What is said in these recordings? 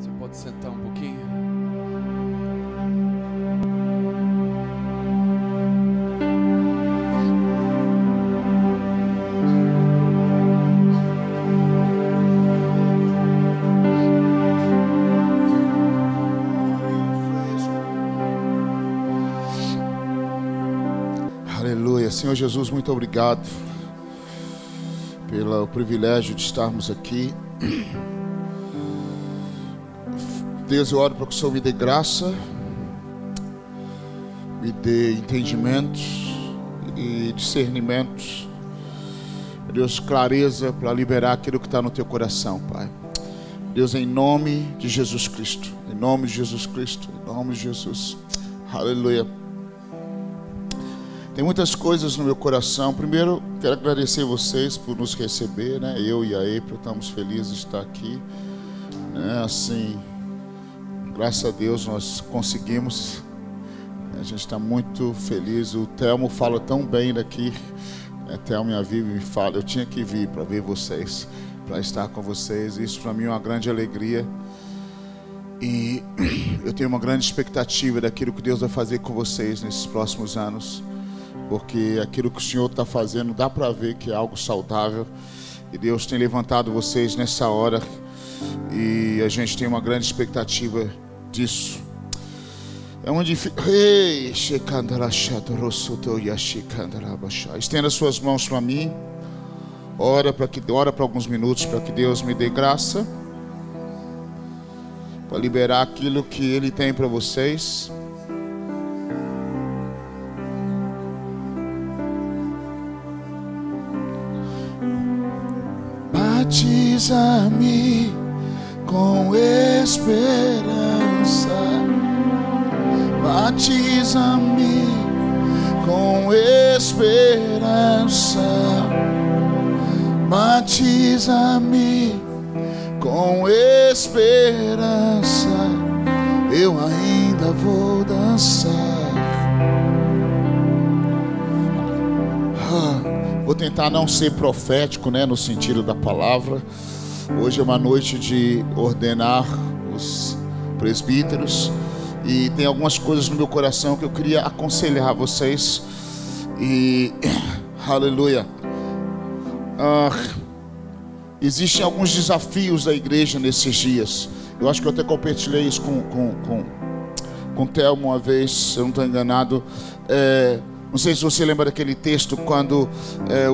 Você pode sentar um pouquinho? Aleluia. Senhor Jesus, muito obrigado pelo privilégio de estarmos aqui. Deus, eu oro para que o Senhor me dê graça, me dê entendimentos e discernimentos. Deus, clareza para liberar aquilo que está no teu coração, Pai. Deus, em nome de Jesus Cristo, em nome de Jesus Cristo, em nome de Jesus. Aleluia. Tem muitas coisas no meu coração. Primeiro, quero agradecer vocês por nos receber, né? Eu e a April estamos felizes de estar aqui, né? Assim, graças a Deus nós conseguimos. A gente está muito feliz. O Telmo fala tão bem daqui. Telmo e a Vivi me falam, eu tinha que vir para ver vocês, para estar com vocês. Isso para mim é uma grande alegria. E eu tenho uma grande expectativa daquilo que Deus vai fazer com vocês nesses próximos anos. Porque aquilo que o Senhor está fazendo, dá para ver que é algo saudável. E Deus tem levantado vocês nessa hora. E a gente tem uma grande expectativa disso. É onde... Estenda suas mãos para mim. Ora para alguns minutos para que Deus me dê graça. Para liberar aquilo que Ele tem para vocês. Batiza-me com esperança, batiza-me com esperança, batiza-me com esperança, eu ainda vou dançar. Vou tentar não ser profético, né, no sentido da palavra. Hoje é uma noite de ordenar os presbíteros e tem algumas coisas no meu coração que eu queria aconselhar vocês. E aleluia. Existem alguns desafios da igreja nesses dias. Eu acho que eu até compartilhei isso com o Telmo uma vez, se eu não estou enganado. Não sei se você lembra daquele texto quando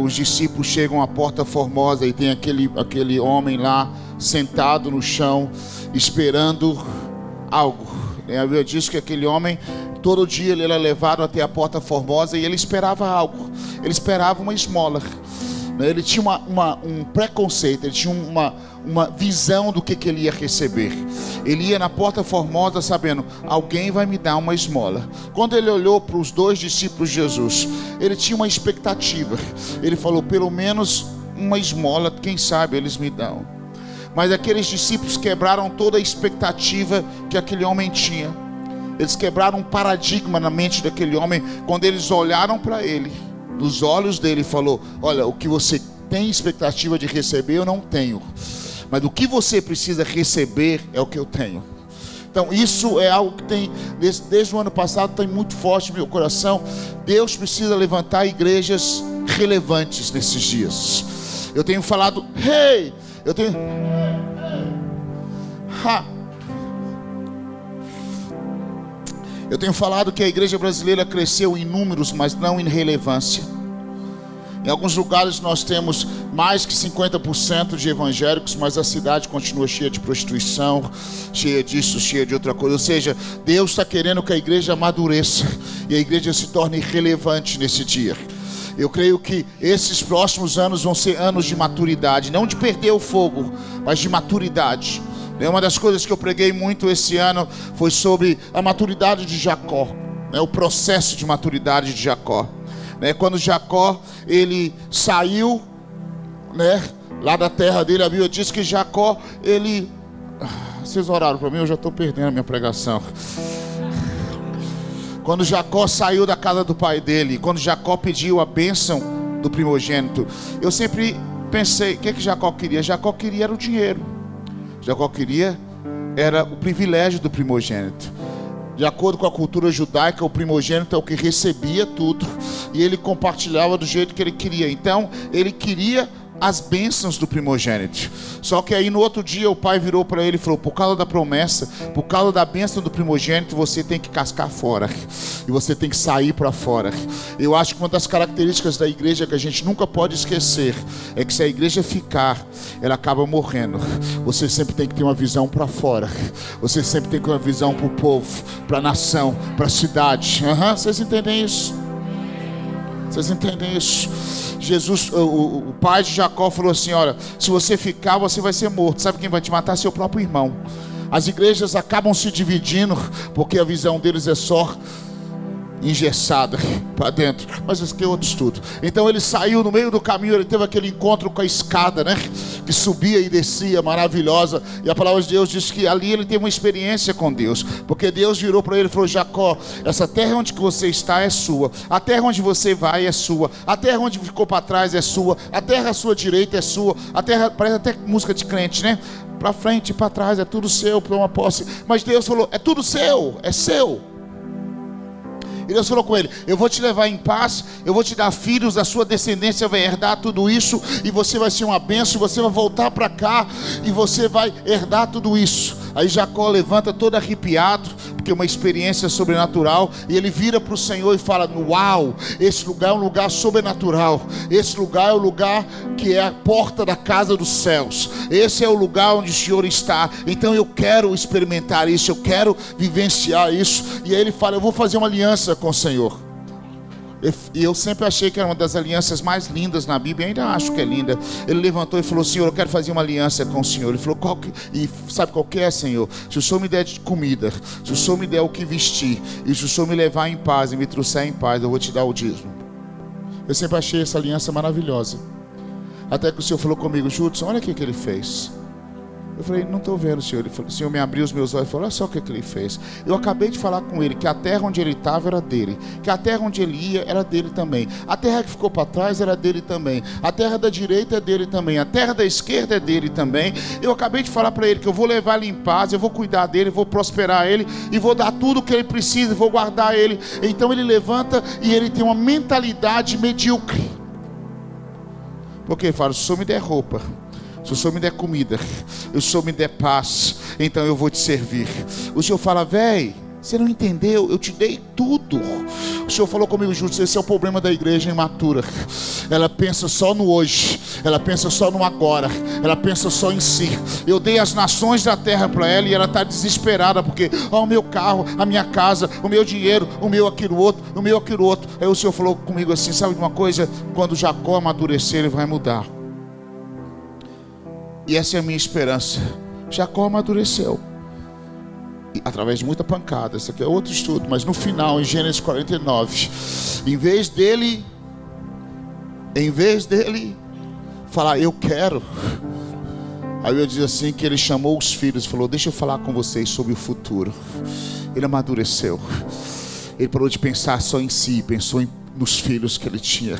os discípulos chegam à Porta Formosa e tem aquele homem lá sentado no chão esperando algo. A Bíblia diz que aquele homem, todo dia ele era levado até a Porta Formosa e ele esperava algo. Ele esperava uma esmola. Ele tinha um preconceito, ele tinha uma visão do que ele ia receber. Ele ia na Porta Formosa sabendo, alguém vai me dar uma esmola. Quando ele olhou para os dois discípulos de Jesus, ele tinha uma expectativa. Ele falou, pelo menos uma esmola, quem sabe eles me dão. Mas aqueles discípulos quebraram toda a expectativa que aquele homem tinha. Eles quebraram um paradigma na mente daquele homem. Quando eles olharam para ele, nos olhos dele, falou, olha, o que você tem expectativa de receber eu não tenho, mas o que você precisa receber é o que eu tenho. Então isso é algo que tem desde o ano passado, tem muito forte no meu coração. Deus precisa levantar igrejas relevantes nesses dias. Eu tenho falado, eu tenho falado que a igreja brasileira cresceu em números, mas não em relevância. Em alguns lugares nós temos mais que 50% de evangélicos, mas a cidade continua cheia de prostituição, cheia disso, cheia de outra coisa. Ou seja, Deus está querendo que a igreja amadureça e a igreja se torne relevante nesse dia. Eu creio que esses próximos anos vão ser anos de maturidade, não de perder o fogo, mas de maturidade. Uma das coisas que eu preguei muito esse ano foi sobre a maturidade de Jacó, o processo de maturidade de Jacó. Quando Jacó ele saiu, lá da terra dele, a Bíblia diz que Jacó, ele... Vocês oraram para mim, eu já estou perdendo a minha pregação. Quando Jacó saiu da casa do pai dele, quando Jacó pediu a bênção do primogênito, eu sempre pensei, o que Jacó queria? Jacó queria era o dinheiro. Jacó queria era o privilégio do primogênito. De acordo com a cultura judaica, o primogênito é o que recebia tudo e ele compartilhava do jeito que ele queria. Então, ele queria as bênçãos do primogênito. Só que aí no outro dia o pai virou para ele e falou: por causa da promessa, por causa da bênção do primogênito, você tem que cascar fora e você tem que sair para fora. Eu acho que uma das características da igreja que a gente nunca pode esquecer é que se a igreja ficar, ela acaba morrendo. Você sempre tem que ter uma visão para fora. Você sempre tem que ter uma visão para o povo, para a nação, para a cidade. Vocês entendem isso? Vocês entendem isso? Jesus, o pai de Jacó falou assim: olha, se você ficar, você vai ser morto. Sabe quem vai te matar? Seu próprio irmão. As igrejas acabam se dividindo porque a visão deles é só engessada para dentro, mas isso aqui é outro estudo. Então ele saiu no meio do caminho, ele teve aquele encontro com a escada, né, que subia e descia, maravilhosa, e a palavra de Deus diz que ali ele teve uma experiência com Deus, porque Deus virou para ele e falou: Jacó, essa terra onde que você está é sua, a terra onde você vai é sua, a terra onde ficou para trás é sua, a terra à sua direita é sua, a terra, parece até música de crente, né, para frente e para trás é tudo seu, para uma posse. Mas Deus falou: é tudo seu, é seu. E Deus falou com ele: eu vou te levar em paz, eu vou te dar filhos, a sua descendência vai herdar tudo isso, e você vai ser uma bênção, você vai voltar para cá, e você vai herdar tudo isso. Aí Jacó levanta todo arrepiado, porque é uma experiência sobrenatural, e ele vira para o Senhor e fala: uau, esse lugar é um lugar sobrenatural, esse lugar é o lugar que é a porta da casa dos céus, esse é o lugar onde o Senhor está, então eu quero experimentar isso, eu quero vivenciar isso. E aí ele fala: eu vou fazer uma aliança com o Senhor. E eu sempre achei que era uma das alianças mais lindas na Bíblia, ainda acho que é linda. Ele levantou e falou: Senhor, eu quero fazer uma aliança com o Senhor. Ele falou: e sabe qual que é, Senhor? Se o Senhor me der de comida, se o Senhor me der o que vestir, e se o Senhor me levar em paz e me trouxer em paz, eu vou te dar o dízimo. Eu sempre achei essa aliança maravilhosa, até que o Senhor falou comigo: Judson, olha o que ele fez. Eu falei: não estou vendo, Senhor. Ele falou: o Senhor me abriu os meus olhos e falou: olha só o que ele fez. Eu acabei de falar com ele que a terra onde ele estava era dele, que a terra onde ele ia era dele também, a terra que ficou para trás era dele também, a terra da direita é dele também, a terra da esquerda é dele também. Eu acabei de falar para ele que eu vou levar ele em paz, eu vou cuidar dele, vou prosperar ele e vou dar tudo o que ele precisa, vou guardar ele. Então ele levanta e ele tem uma mentalidade medíocre, porque ele fala: se o Senhor me der roupa, se o Senhor me der comida, se o Senhor me der paz, então eu vou te servir. O Senhor fala: véi, você não entendeu, eu te dei tudo. O Senhor falou comigo: Júlio, esse é o problema da igreja imatura. Ela pensa só no hoje, ela pensa só no agora, ela pensa só em si. Eu dei as nações da terra para ela e ela está desesperada, porque o meu carro, a minha casa, o meu dinheiro, o meu aquilo outro, o meu aquilo outro. Aí o Senhor falou comigo assim: sabe de uma coisa? Quando Jacó amadurecer, ele vai mudar. E essa é a minha esperança. Jacó amadureceu, e através de muita pancada. Isso aqui é outro estudo, mas no final, em Gênesis 49, em vez dele falar: eu quero, aí eu diz assim que ele chamou os filhos e falou: deixa eu falar com vocês sobre o futuro. Ele amadureceu. Ele parou de pensar só em si, pensou nos filhos que ele tinha.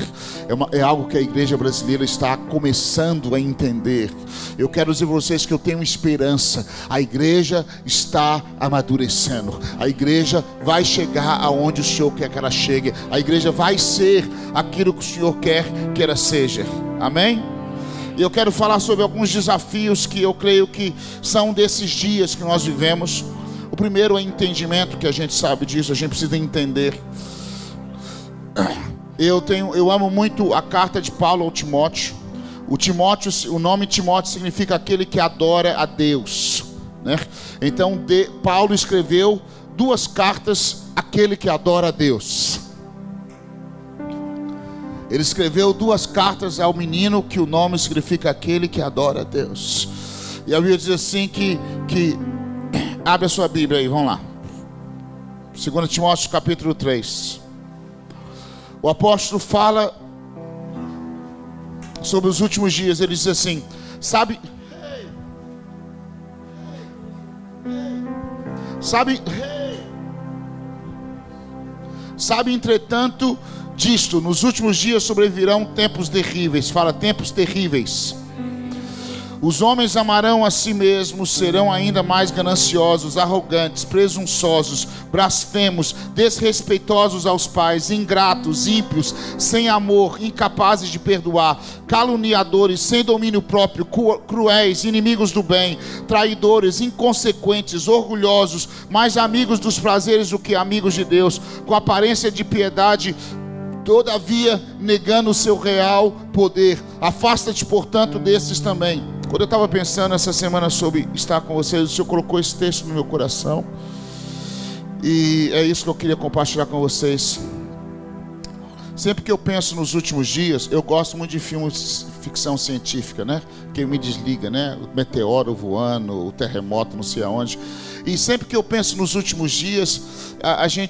É algo que a igreja brasileira está começando a entender. Eu quero dizer para vocês que eu tenho esperança. A igreja está amadurecendo. A igreja vai chegar aonde o Senhor quer que ela chegue. A igreja vai ser aquilo que o Senhor quer que ela seja. Amém? E eu quero falar sobre alguns desafios que eu creio que são desses dias que nós vivemos. O primeiro é entendimento, que a gente sabe disso, a gente precisa entender. Eu amo muito a carta de Paulo ao Timóteo. O nome Timóteo significa aquele que adora a Deus, né? Então Paulo escreveu 2 cartas àquele que adora a Deus. Ele escreveu 2 cartas ao menino, que o nome significa aquele que adora a Deus. E a Bíblia diz assim que abre a sua Bíblia aí, vamos lá. 2 Timóteo capítulo 3. O apóstolo fala sobre os últimos dias. Ele diz assim: sabe, entretanto, disto, nos últimos dias sobrevirão tempos terríveis. Fala: tempos terríveis. Os homens amarão a si mesmos, serão ainda mais gananciosos, arrogantes, presunçosos, blasfemos, desrespeitosos aos pais, ingratos, ímpios, sem amor, incapazes de perdoar, caluniadores, sem domínio próprio, cruéis, inimigos do bem, traidores, inconsequentes, orgulhosos, mais amigos dos prazeres do que amigos de Deus, com aparência de piedade, todavia negando o seu real poder. Afasta-te, portanto, desses também. Quando eu estava pensando essa semana sobre estar com vocês, o Senhor colocou esse texto no meu coração, e é isso que eu queria compartilhar com vocês. Sempre que eu penso nos últimos dias, eu gosto muito de filmes de ficção científica, né? Que me desliga, né? O meteoro voando, o terremoto, não sei aonde. E sempre que eu penso nos últimos dias,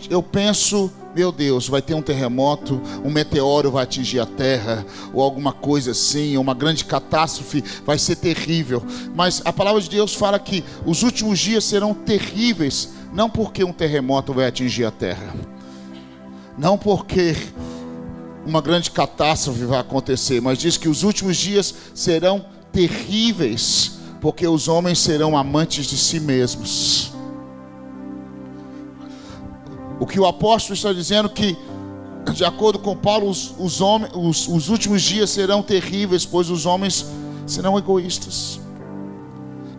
eu penso, meu Deus, vai ter um terremoto, um meteoro vai atingir a Terra, ou alguma coisa assim, uma grande catástrofe, vai ser terrível. Mas a palavra de Deus fala que os últimos dias serão terríveis, não porque um terremoto vai atingir a Terra, não porque uma grande catástrofe vai acontecer, mas diz que os últimos dias serão terríveis, porque os homens serão amantes de si mesmos. O que o apóstolo está dizendo que, de acordo com Paulo, os últimos dias serão terríveis, pois os homens serão egoístas,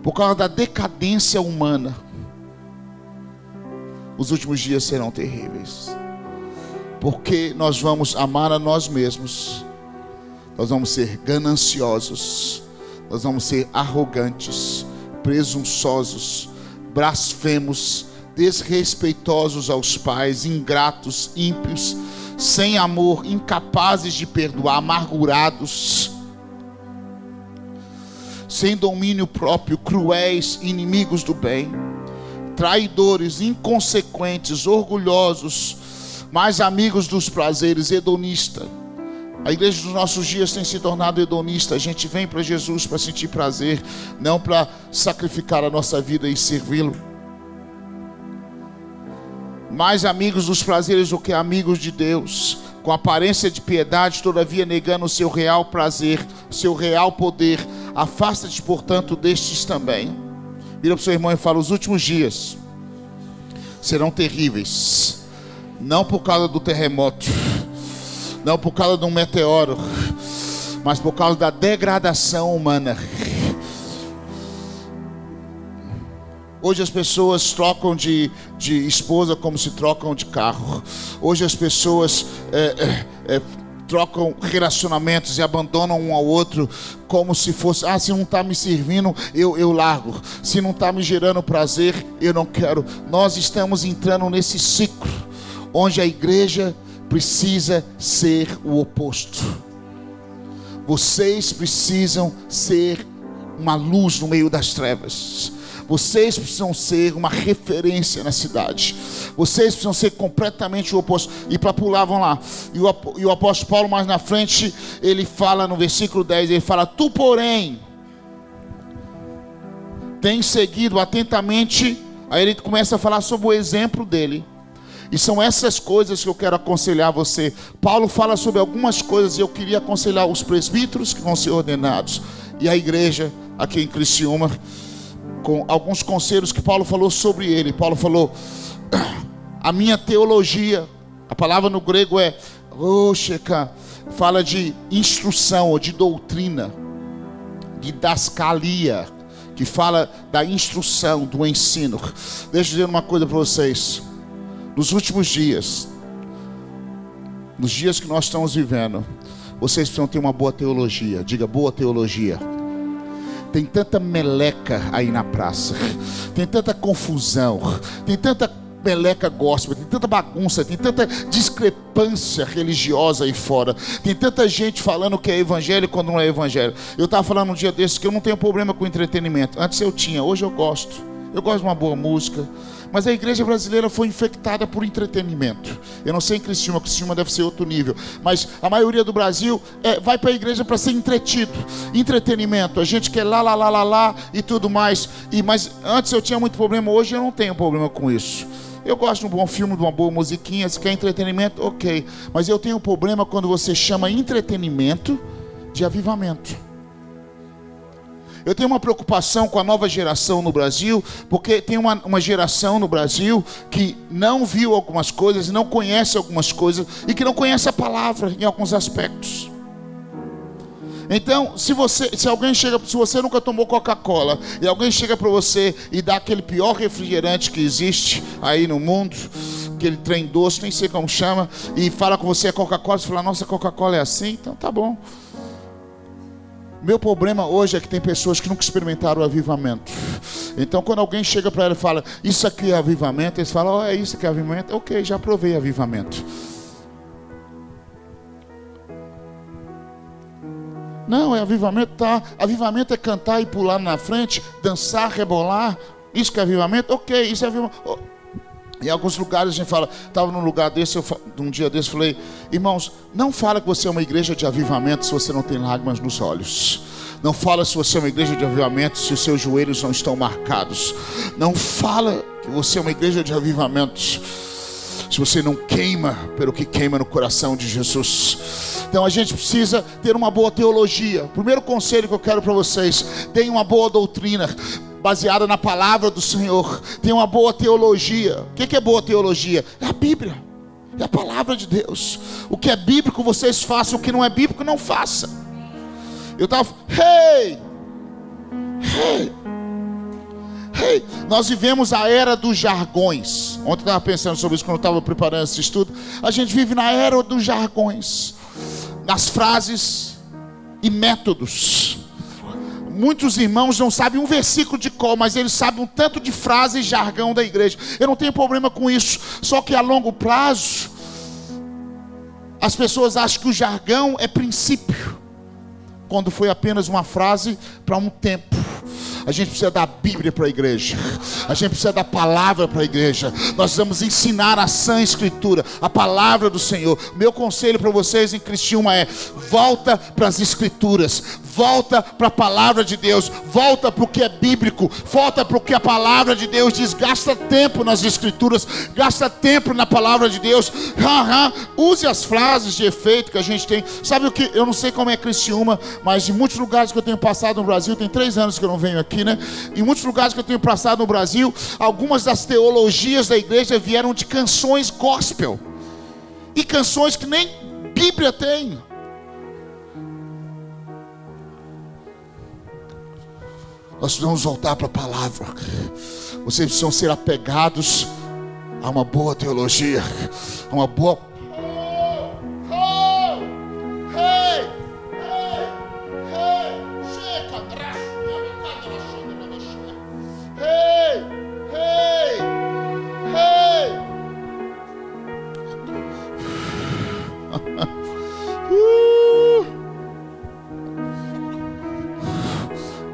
por causa da decadência humana. Os últimos dias serão terríveis, porque nós vamos amar a nós mesmos, nós vamos ser gananciosos, nós vamos ser arrogantes, presunçosos, blasfemos, desrespeitosos aos pais, ingratos, ímpios, sem amor, incapazes de perdoar, amargurados, sem domínio próprio, cruéis, inimigos do bem, traidores, inconsequentes, orgulhosos, mais amigos dos prazeres, hedonista. A igreja dos nossos dias tem se tornado hedonista. A gente vem para Jesus para sentir prazer, não para sacrificar a nossa vida e servi-lo. Mais amigos dos prazeres do que amigos de Deus, com aparência de piedade, todavia negando o seu real prazer, o seu real poder. Afasta-te, portanto, destes também. Vira para o seu irmão e fala: os últimos dias serão terríveis, não por causa do terremoto, não por causa de um meteoro, mas por causa da degradação humana. Hoje as pessoas trocam de esposa como se trocam de carro. Hoje as pessoas trocam relacionamentos e abandonam um ao outro como se fosse: se não está me servindo, eu largo. Se não está me gerando prazer, eu não quero. Nós estamos entrando nesse ciclo onde a igreja precisa ser o oposto. Vocês precisam ser uma luz no meio das trevas. Vocês precisam ser uma referência na cidade. Vocês precisam ser completamente o oposto. E para pular, vão lá. E o apóstolo Paulo, mais na frente, ele fala no versículo 10, ele fala: tu, porém, tens seguido atentamente. Aí ele começa a falar sobre o exemplo dele. E são essas coisas que eu quero aconselhar você. Paulo fala sobre algumas coisas e eu queria aconselhar os presbíteros que vão ser ordenados e a igreja aqui em Criciúma, com alguns conselhos que Paulo falou sobre ele. Paulo falou: a minha teologia, a palavra no grego é rosheka, fala de instrução ou de doutrina, de dascalia, que fala da instrução, do ensino. Deixa eu dizer uma coisa para vocês. Nos últimos dias, nos dias que nós estamos vivendo, vocês precisam ter uma boa teologia. Diga: boa teologia. Tem tanta meleca aí na praça, tem tanta confusão, tem tanta meleca gospel, tem tanta bagunça, tem tanta discrepância religiosa aí fora, tem tanta gente falando que é evangelho quando não é evangelho. Eu estava falando um dia desses que eu não tenho problema com entretenimento. Antes eu tinha, hoje eu gosto. Eu gosto de uma boa música. Mas a igreja brasileira foi infectada por entretenimento. Eu não sei em Criciúma deve ser outro nível, mas a maioria do Brasil vai para a igreja para ser entretido. Entretenimento, a gente quer lá e tudo mais. Mas antes eu tinha muito problema, hoje eu não tenho problema com isso. Eu gosto de um bom filme, de uma boa musiquinha. Se quer entretenimento, ok. Mas eu tenho problema quando você chama entretenimento de avivamento. Eu tenho uma preocupação com a nova geração no Brasil, porque tem uma geração no Brasil que não viu algumas coisas, não conhece algumas coisas e que não conhece a palavra em alguns aspectos. Então, se você nunca tomou Coca-Cola e alguém chega para você e dá aquele pior refrigerante que existe aí no mundo, aquele trem doce, nem sei como chama, e fala com você a Coca-Cola, você fala, nossa, Coca-Cola é assim? Então tá bom. Meu problema hoje é que tem pessoas que nunca experimentaram o avivamento. Então quando alguém chega para ela e fala, isso aqui é avivamento, eles falam, é isso que é avivamento? Ok, já provei avivamento. Não, é avivamento, tá? Avivamento é cantar e pular na frente, dançar, rebolar. Isso que é avivamento? Ok, isso é avivamento. Em alguns lugares a gente fala, estava num lugar desse, um dia desse, falei, irmãos, não fala que você é uma igreja de avivamento se você não tem lágrimas nos olhos. Não fala se você é uma igreja de avivamento se os seus joelhos não estão marcados. Não fala que você é uma igreja de avivamento se você não queima pelo que queima no coração de Jesus. Então a gente precisa ter uma boa teologia. O primeiro conselho que eu quero para vocês: tenham uma boa doutrina baseada na palavra do Senhor. Tenham uma boa teologia. O que é boa teologia? É a Bíblia, é a palavra de Deus. O que é bíblico vocês façam, o que não é bíblico não faça. Eu estava, nós vivemos a era dos jargões. Ontem eu estava pensando sobre isso quando eu estava preparando esse estudo. A gente vive na era dos jargões, das frases e métodos. Muitos irmãos não sabem um versículo de cor, mas eles sabem um tanto de frase e jargão da igreja. Eu não tenho problema com isso, só que a longo prazo as pessoas acham que o jargão é princípio, quando foi apenas uma frase para um tempo. A gente precisa da Bíblia para a igreja. A gente precisa da palavra para a igreja. Nós vamos ensinar a sã escritura, a palavra do Senhor. Meu conselho para vocês em Cristiúma é: volta para as escrituras, volta para a palavra de Deus, volta para o que é bíblico, volta para o que a palavra de Deus diz. Gasta tempo nas escrituras, gasta tempo na palavra de Deus. Use as frases de efeito que a gente tem. Sabe o que? Eu não sei como é Cristiúma, mas em muitos lugares que eu tenho passado no Brasil, tem 3 anos que eu não venho aqui, né? Em muitos lugares que eu tenho passado no Brasil, algumas das teologias da igreja vieram de canções gospel, e canções que nem Bíblia tem. Nós precisamos voltar para a palavra. Vocês precisam ser apegados a uma boa teologia, a uma boa...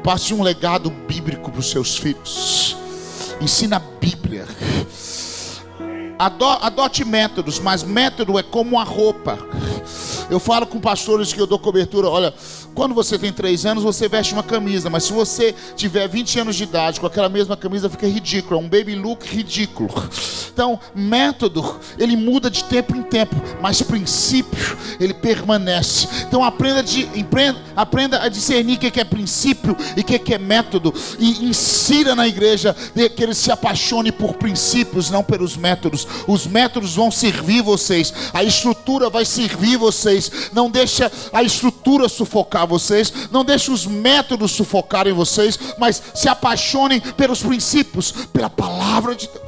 Passe um legado bíblico para os seus filhos. Ensina a Bíblia. Adote métodos, mas método é como a roupa. Eu falo com pastores que eu dou cobertura: olha, quando você tem 3 anos, você veste uma camisa, mas se você tiver 20 anos de idade com aquela mesma camisa, fica ridículo, é um baby look ridículo. Então, método, ele muda de tempo em tempo, mas princípio, ele permanece. Então aprenda a discernir o que é princípio e o que é método, e insira na igreja que eles se apaixonem por princípios, não pelos métodos. Os métodos vão servir vocês, a estrutura vai servir vocês. Não deixa a estrutura sufocar vocês, não deixe os métodos sufocarem vocês, mas se apaixonem pelos princípios, pela palavra de Deus.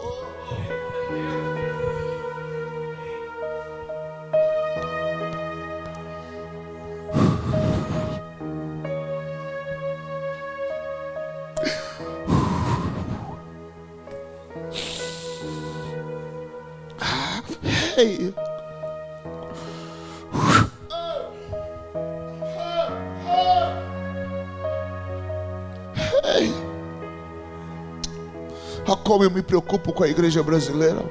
Hey. Olha como eu me preocupo com a igreja brasileira.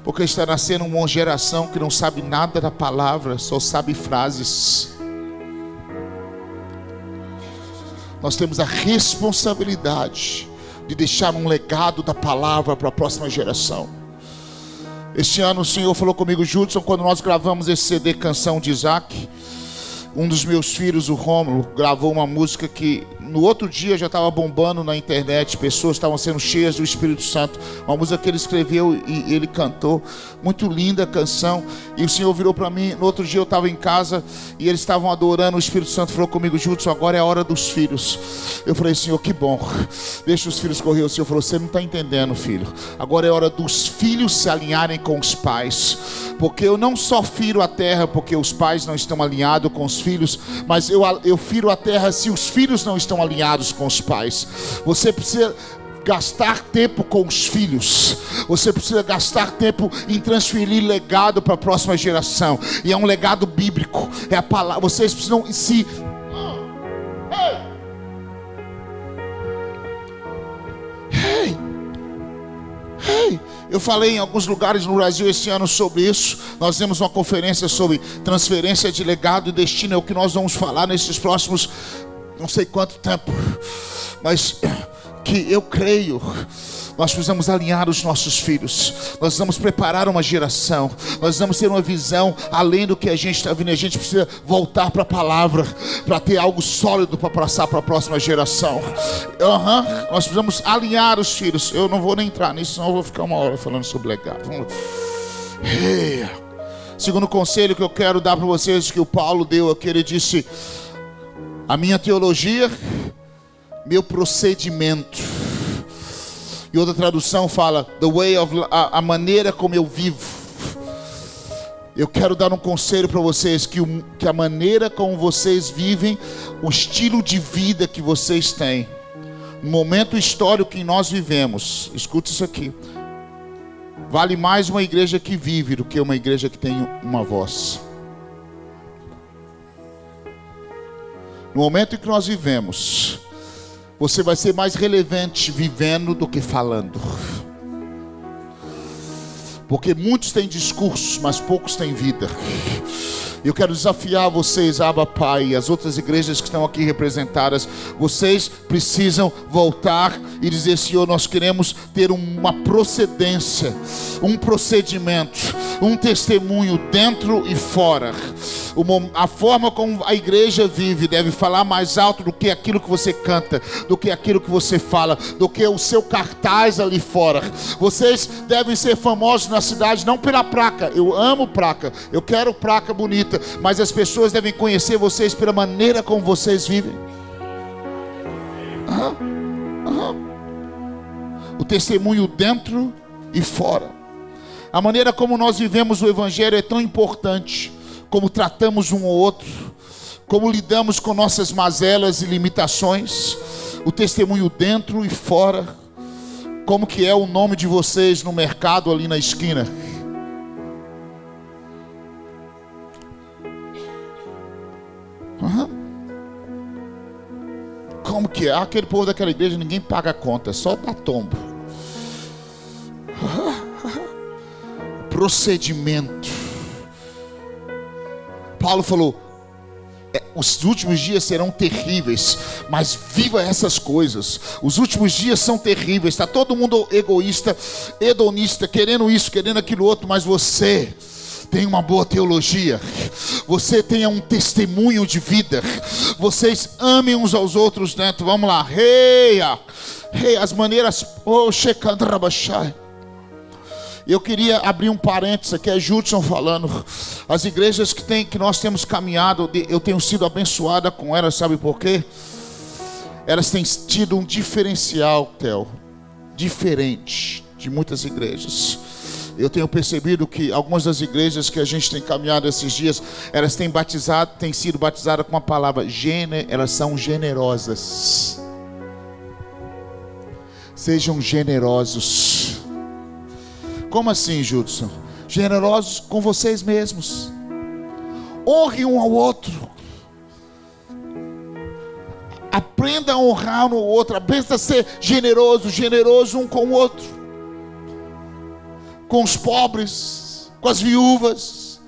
Porque está nascendo uma geração que não sabe nada da palavra, só sabe frases. Nós temos a responsabilidade de deixar um legado da palavra para a próxima geração. Este ano o Senhor falou comigo, Judson, quando nós gravamos esse CD Canção de Isaac, um dos meus filhos, o Rômulo, gravou uma música que no outro dia já estava bombando na internet. Pessoas estavam sendo cheias do Espírito Santo. Uma música que ele escreveu e ele cantou. Muito linda a canção. E o Senhor virou para mim. No outro dia eu estava em casa e eles estavam adorando. O Espírito Santo falou comigo, Judson, agora é a hora dos filhos. Eu falei, Senhor, que bom. Deixa os filhos correr. O Senhor falou, você não está entendendo, filho. Agora é hora dos filhos se alinharem com os pais. Porque eu não só firo a terra porque os pais não estão alinhados com os filhos, mas eu firo a terra se os filhos não estão alinhados com os pais. Você precisa gastar tempo com os filhos. Você precisa gastar tempo em transferir legado para a próxima geração. E é um legado bíblico. É a palavra. Vocês precisam se... Eu falei em alguns lugares no Brasil esse ano sobre isso. Nós temos uma conferência sobre transferência de legado e destino. É o que nós vamos falar nesses próximos não sei quanto tempo. Mas que eu creio, nós precisamos alinhar os nossos filhos. Nós vamos preparar uma geração. Nós vamos ter uma visão além do que a gente está vendo. A gente precisa voltar para a palavra, para ter algo sólido para passar para a próxima geração. Nós precisamos alinhar os filhos. Eu não vou nem entrar nisso, senão eu vou ficar uma hora falando sobre legado. Segundo conselho que eu quero dar para vocês, que o Paulo deu aqui, ele disse: a minha teologia, meu procedimento. E outra tradução fala the way of, a maneira como eu vivo. Eu quero dar um conselho para vocês, que a maneira como vocês vivem, o estilo de vida que vocês têm, no momento histórico que nós vivemos, escute isso aqui, vale mais uma igreja que vive do que uma igreja que tem uma voz. No momento em que nós vivemos, você vai ser mais relevante vivendo do que falando. Porque muitos têm discursos, mas poucos têm vida. Eu quero desafiar vocês, Abba Pai, e as outras igrejas que estão aqui representadas. Vocês precisam voltar e dizer: Senhor, nós queremos ter uma procedência, um procedimento, um testemunho dentro e fora. A forma como a igreja vive deve falar mais alto do que aquilo que você canta, do que aquilo que você fala, do que o seu cartaz ali fora. Vocês devem ser famosos na cidade não pela placa. Eu amo placa, eu quero placa bonita, mas as pessoas devem conhecer vocês pela maneira como vocês vivem. O testemunho dentro e fora. A maneira como nós vivemos o evangelho é tão importante. Como tratamos um ao outro, como lidamos com nossas mazelas e limitações, o testemunho dentro e fora, como que é o nome de vocês no mercado ali na esquina. Como que é? Aquele povo daquela igreja, ninguém paga a conta, só dá tombo. Procedimento. Paulo falou: os últimos dias serão terríveis, mas viva essas coisas. Os últimos dias são terríveis. Está todo mundo egoísta, hedonista, querendo isso, querendo aquilo outro, mas você tem uma boa teologia, você tem um testemunho de vida, vocês amem uns aos outros dentro. Vamos lá, as maneiras. Eu queria abrir um parênteses aqui, é Judson falando. As igrejas que nós temos caminhado, eu tenho sido abençoada com elas, sabe por quê? Elas têm tido um diferencial, Theo, diferente de muitas igrejas. Eu tenho percebido que algumas das igrejas que a gente tem caminhado esses dias, elas têm sido batizadas com a palavra elas são generosas. Sejam generosos. Como assim, Judson? Generosos com vocês mesmos. Honre um ao outro. Aprenda a honrar um ao outro. Aprenda a ser generoso um com o outro. Com os pobres, com as viúvas.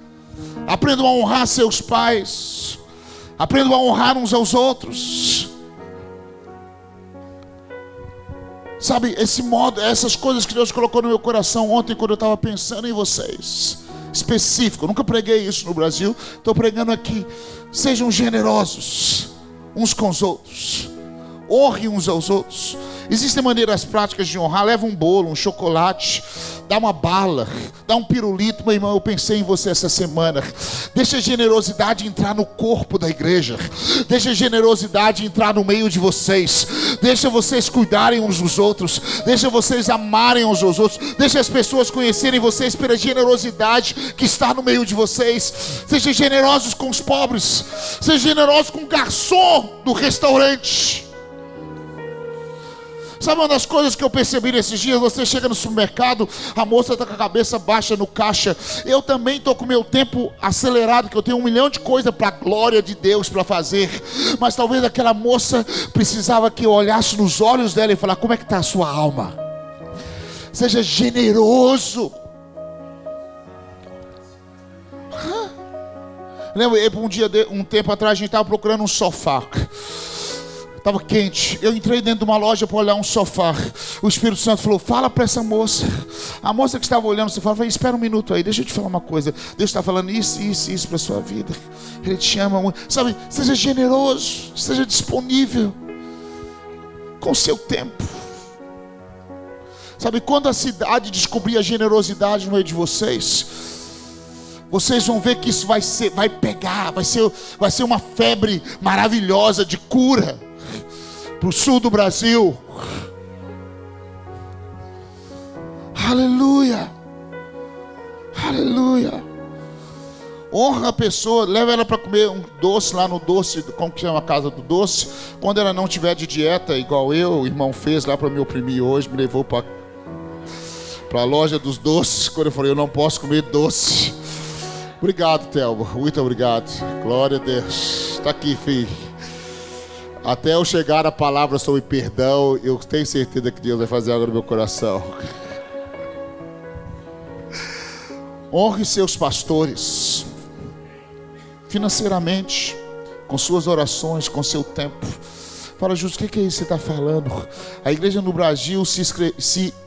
Aprendam a honrar seus pais. Aprendam a honrar uns aos outros. Sabe, esse modo, essas coisas que Deus colocou no meu coração ontem, quando eu estava pensando em vocês. Específico, eu nunca preguei isso no Brasil, estou pregando aqui. Sejam generosos uns com os outros. Honrem uns aos outros. Existem maneiras práticas de honrar. Leva um bolo, um chocolate, dá uma bala, dá um pirulito. Meu irmão, eu pensei em você essa semana. Deixa a generosidade entrar no corpo da igreja. Deixa a generosidade entrar no meio de vocês. Deixa vocês cuidarem uns dos outros. Deixa vocês amarem uns aos outros. Deixa as pessoas conhecerem vocês pela generosidade que está no meio de vocês. Sejam generosos com os pobres. Sejam generosos com o garçom do restaurante. Sabe uma das coisas que eu percebi nesses dias? Você chega no supermercado, a moça está com a cabeça baixa no caixa. Eu também estou com o meu tempo acelerado, que eu tenho 1 milhão de coisas para a glória de Deus para fazer. Mas talvez aquela moça precisava que eu olhasse nos olhos dela e falar: como é que está a sua alma? Seja generoso. Lembra, um tempo atrás a gente estava procurando um sofá. Estava quente, eu entrei dentro de uma loja para olhar um sofá. O Espírito Santo falou: fala para essa moça. A moça que estava olhando o sofá falou: espera um minuto aí, deixa eu te falar uma coisa. Deus está falando isso para a sua vida. Ele te ama muito. Sabe, seja generoso, seja disponível com o seu tempo. Sabe, quando a cidade descobrir a generosidade no meio de vocês, vocês vão ver que isso vai pegar, vai ser uma febre maravilhosa de cura para o sul do Brasil. Aleluia, aleluia. Honra a pessoa, leva ela para comer um doce lá no doce, como que chama a casa do doce. Quando ela não tiver de dieta, igual o irmão fez lá para me oprimir hoje, me levou para a loja dos doces. Quando eu falei: eu não posso comer doce. Obrigado, Thelma, muito obrigado. Glória a Deus. Está aqui, filho. Até eu chegar a palavra sobre perdão, eu tenho certeza que Deus vai fazer algo no meu coração. Honre seus pastores financeiramente, com suas orações, com seu tempo. Fala: Justo, o que é isso que você está falando? A igreja no Brasil se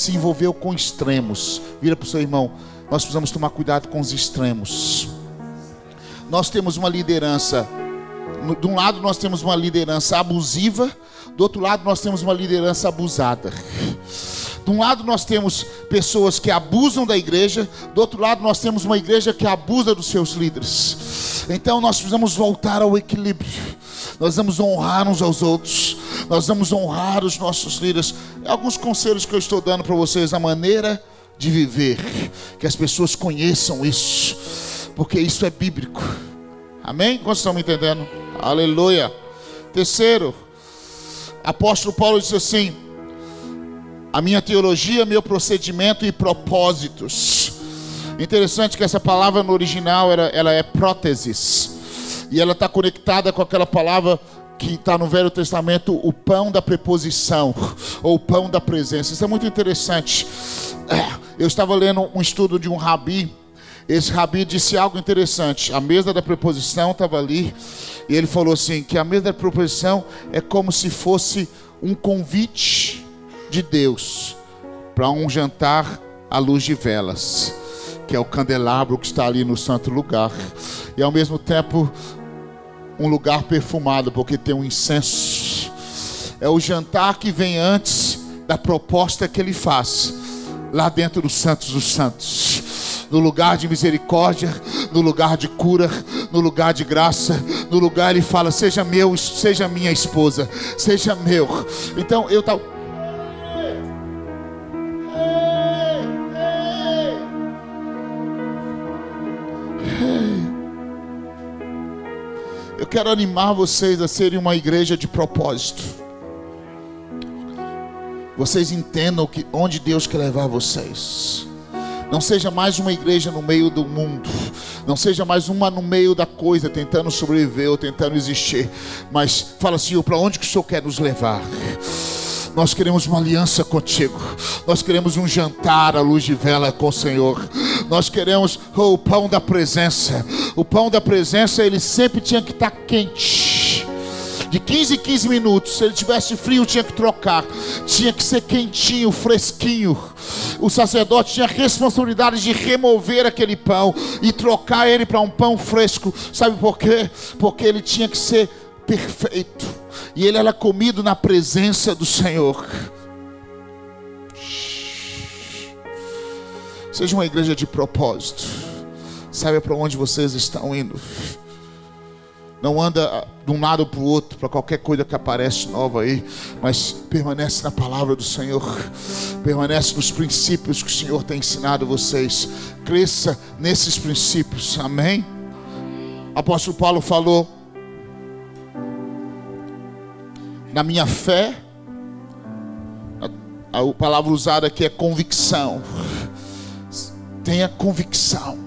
envolveu com extremos. Vira para o seu irmão: nós precisamos tomar cuidado com os extremos. Nós temos uma liderança, de um lado nós temos uma liderança abusiva, do outro lado nós temos uma liderança abusada. De um lado nós temos pessoas que abusam da igreja, do outro lado nós temos uma igreja que abusa dos seus líderes. Então nós precisamos voltar ao equilíbrio. Nós vamos honrar uns aos outros, nós vamos honrar os nossos líderes. Alguns conselhos que eu estou dando para vocês: a maneira de viver, que as pessoas conheçam isso, porque isso é bíblico. Amém? Quantos estão me entendendo? Aleluia. Terceiro, apóstolo Paulo disse assim: a minha teologia, meu procedimento e propósitos. Interessante que essa palavra no original ela é próteses, e ela está conectada com aquela palavra que está no Velho Testamento, o pão da preposição, ou o pão da presença. Isso é muito interessante. Eu estava lendo um estudo de um rabi. Esse rabi disse algo interessante. A mesa da preposição estava ali, e ele falou assim, que a mesa da preposição é como se fosse um convite de Deus para um jantar à luz de velas, que é o candelabro que está ali no santo lugar, e ao mesmo tempo um lugar perfumado, porque tem um incenso. É o jantar que vem antes da proposta que ele faz lá dentro dos santos dos santos, no lugar de misericórdia, no lugar de cura, no lugar de graça, no lugar ele fala: seja meu, seja minha esposa, seja meu. Então eu estava eu quero animar vocês a serem uma igreja de propósito. Vocês entendam onde Deus quer levar vocês. Não seja mais uma igreja no meio do mundo. Não seja mais uma no meio da coisa, tentando sobreviver ou tentando existir. Mas fala: Senhor, para onde que o Senhor quer nos levar? Nós queremos uma aliança contigo. Nós queremos um jantar à luz de vela com o Senhor. Nós queremos o pão da presença. O pão da presença, ele sempre tinha que estar quente. De 15 em 15 minutos. Se ele tivesse frio, tinha que trocar. Tinha que ser quentinho, fresquinho. O sacerdote tinha a responsabilidade de remover aquele pão e trocar ele para um pão fresco. Sabe por quê? Porque ele tinha que ser perfeito. E ele era comido na presença do Senhor. Seja uma igreja de propósito. Saiba para onde vocês estão indo. Não anda de um lado para o outro, para qualquer coisa que aparece nova aí. Mas permanece na palavra do Senhor. Permanece nos princípios que o Senhor tem ensinado vocês. Cresça nesses princípios. Amém? O apóstolo Paulo falou: na minha fé, a palavra usada aqui é convicção. Tenha convicção.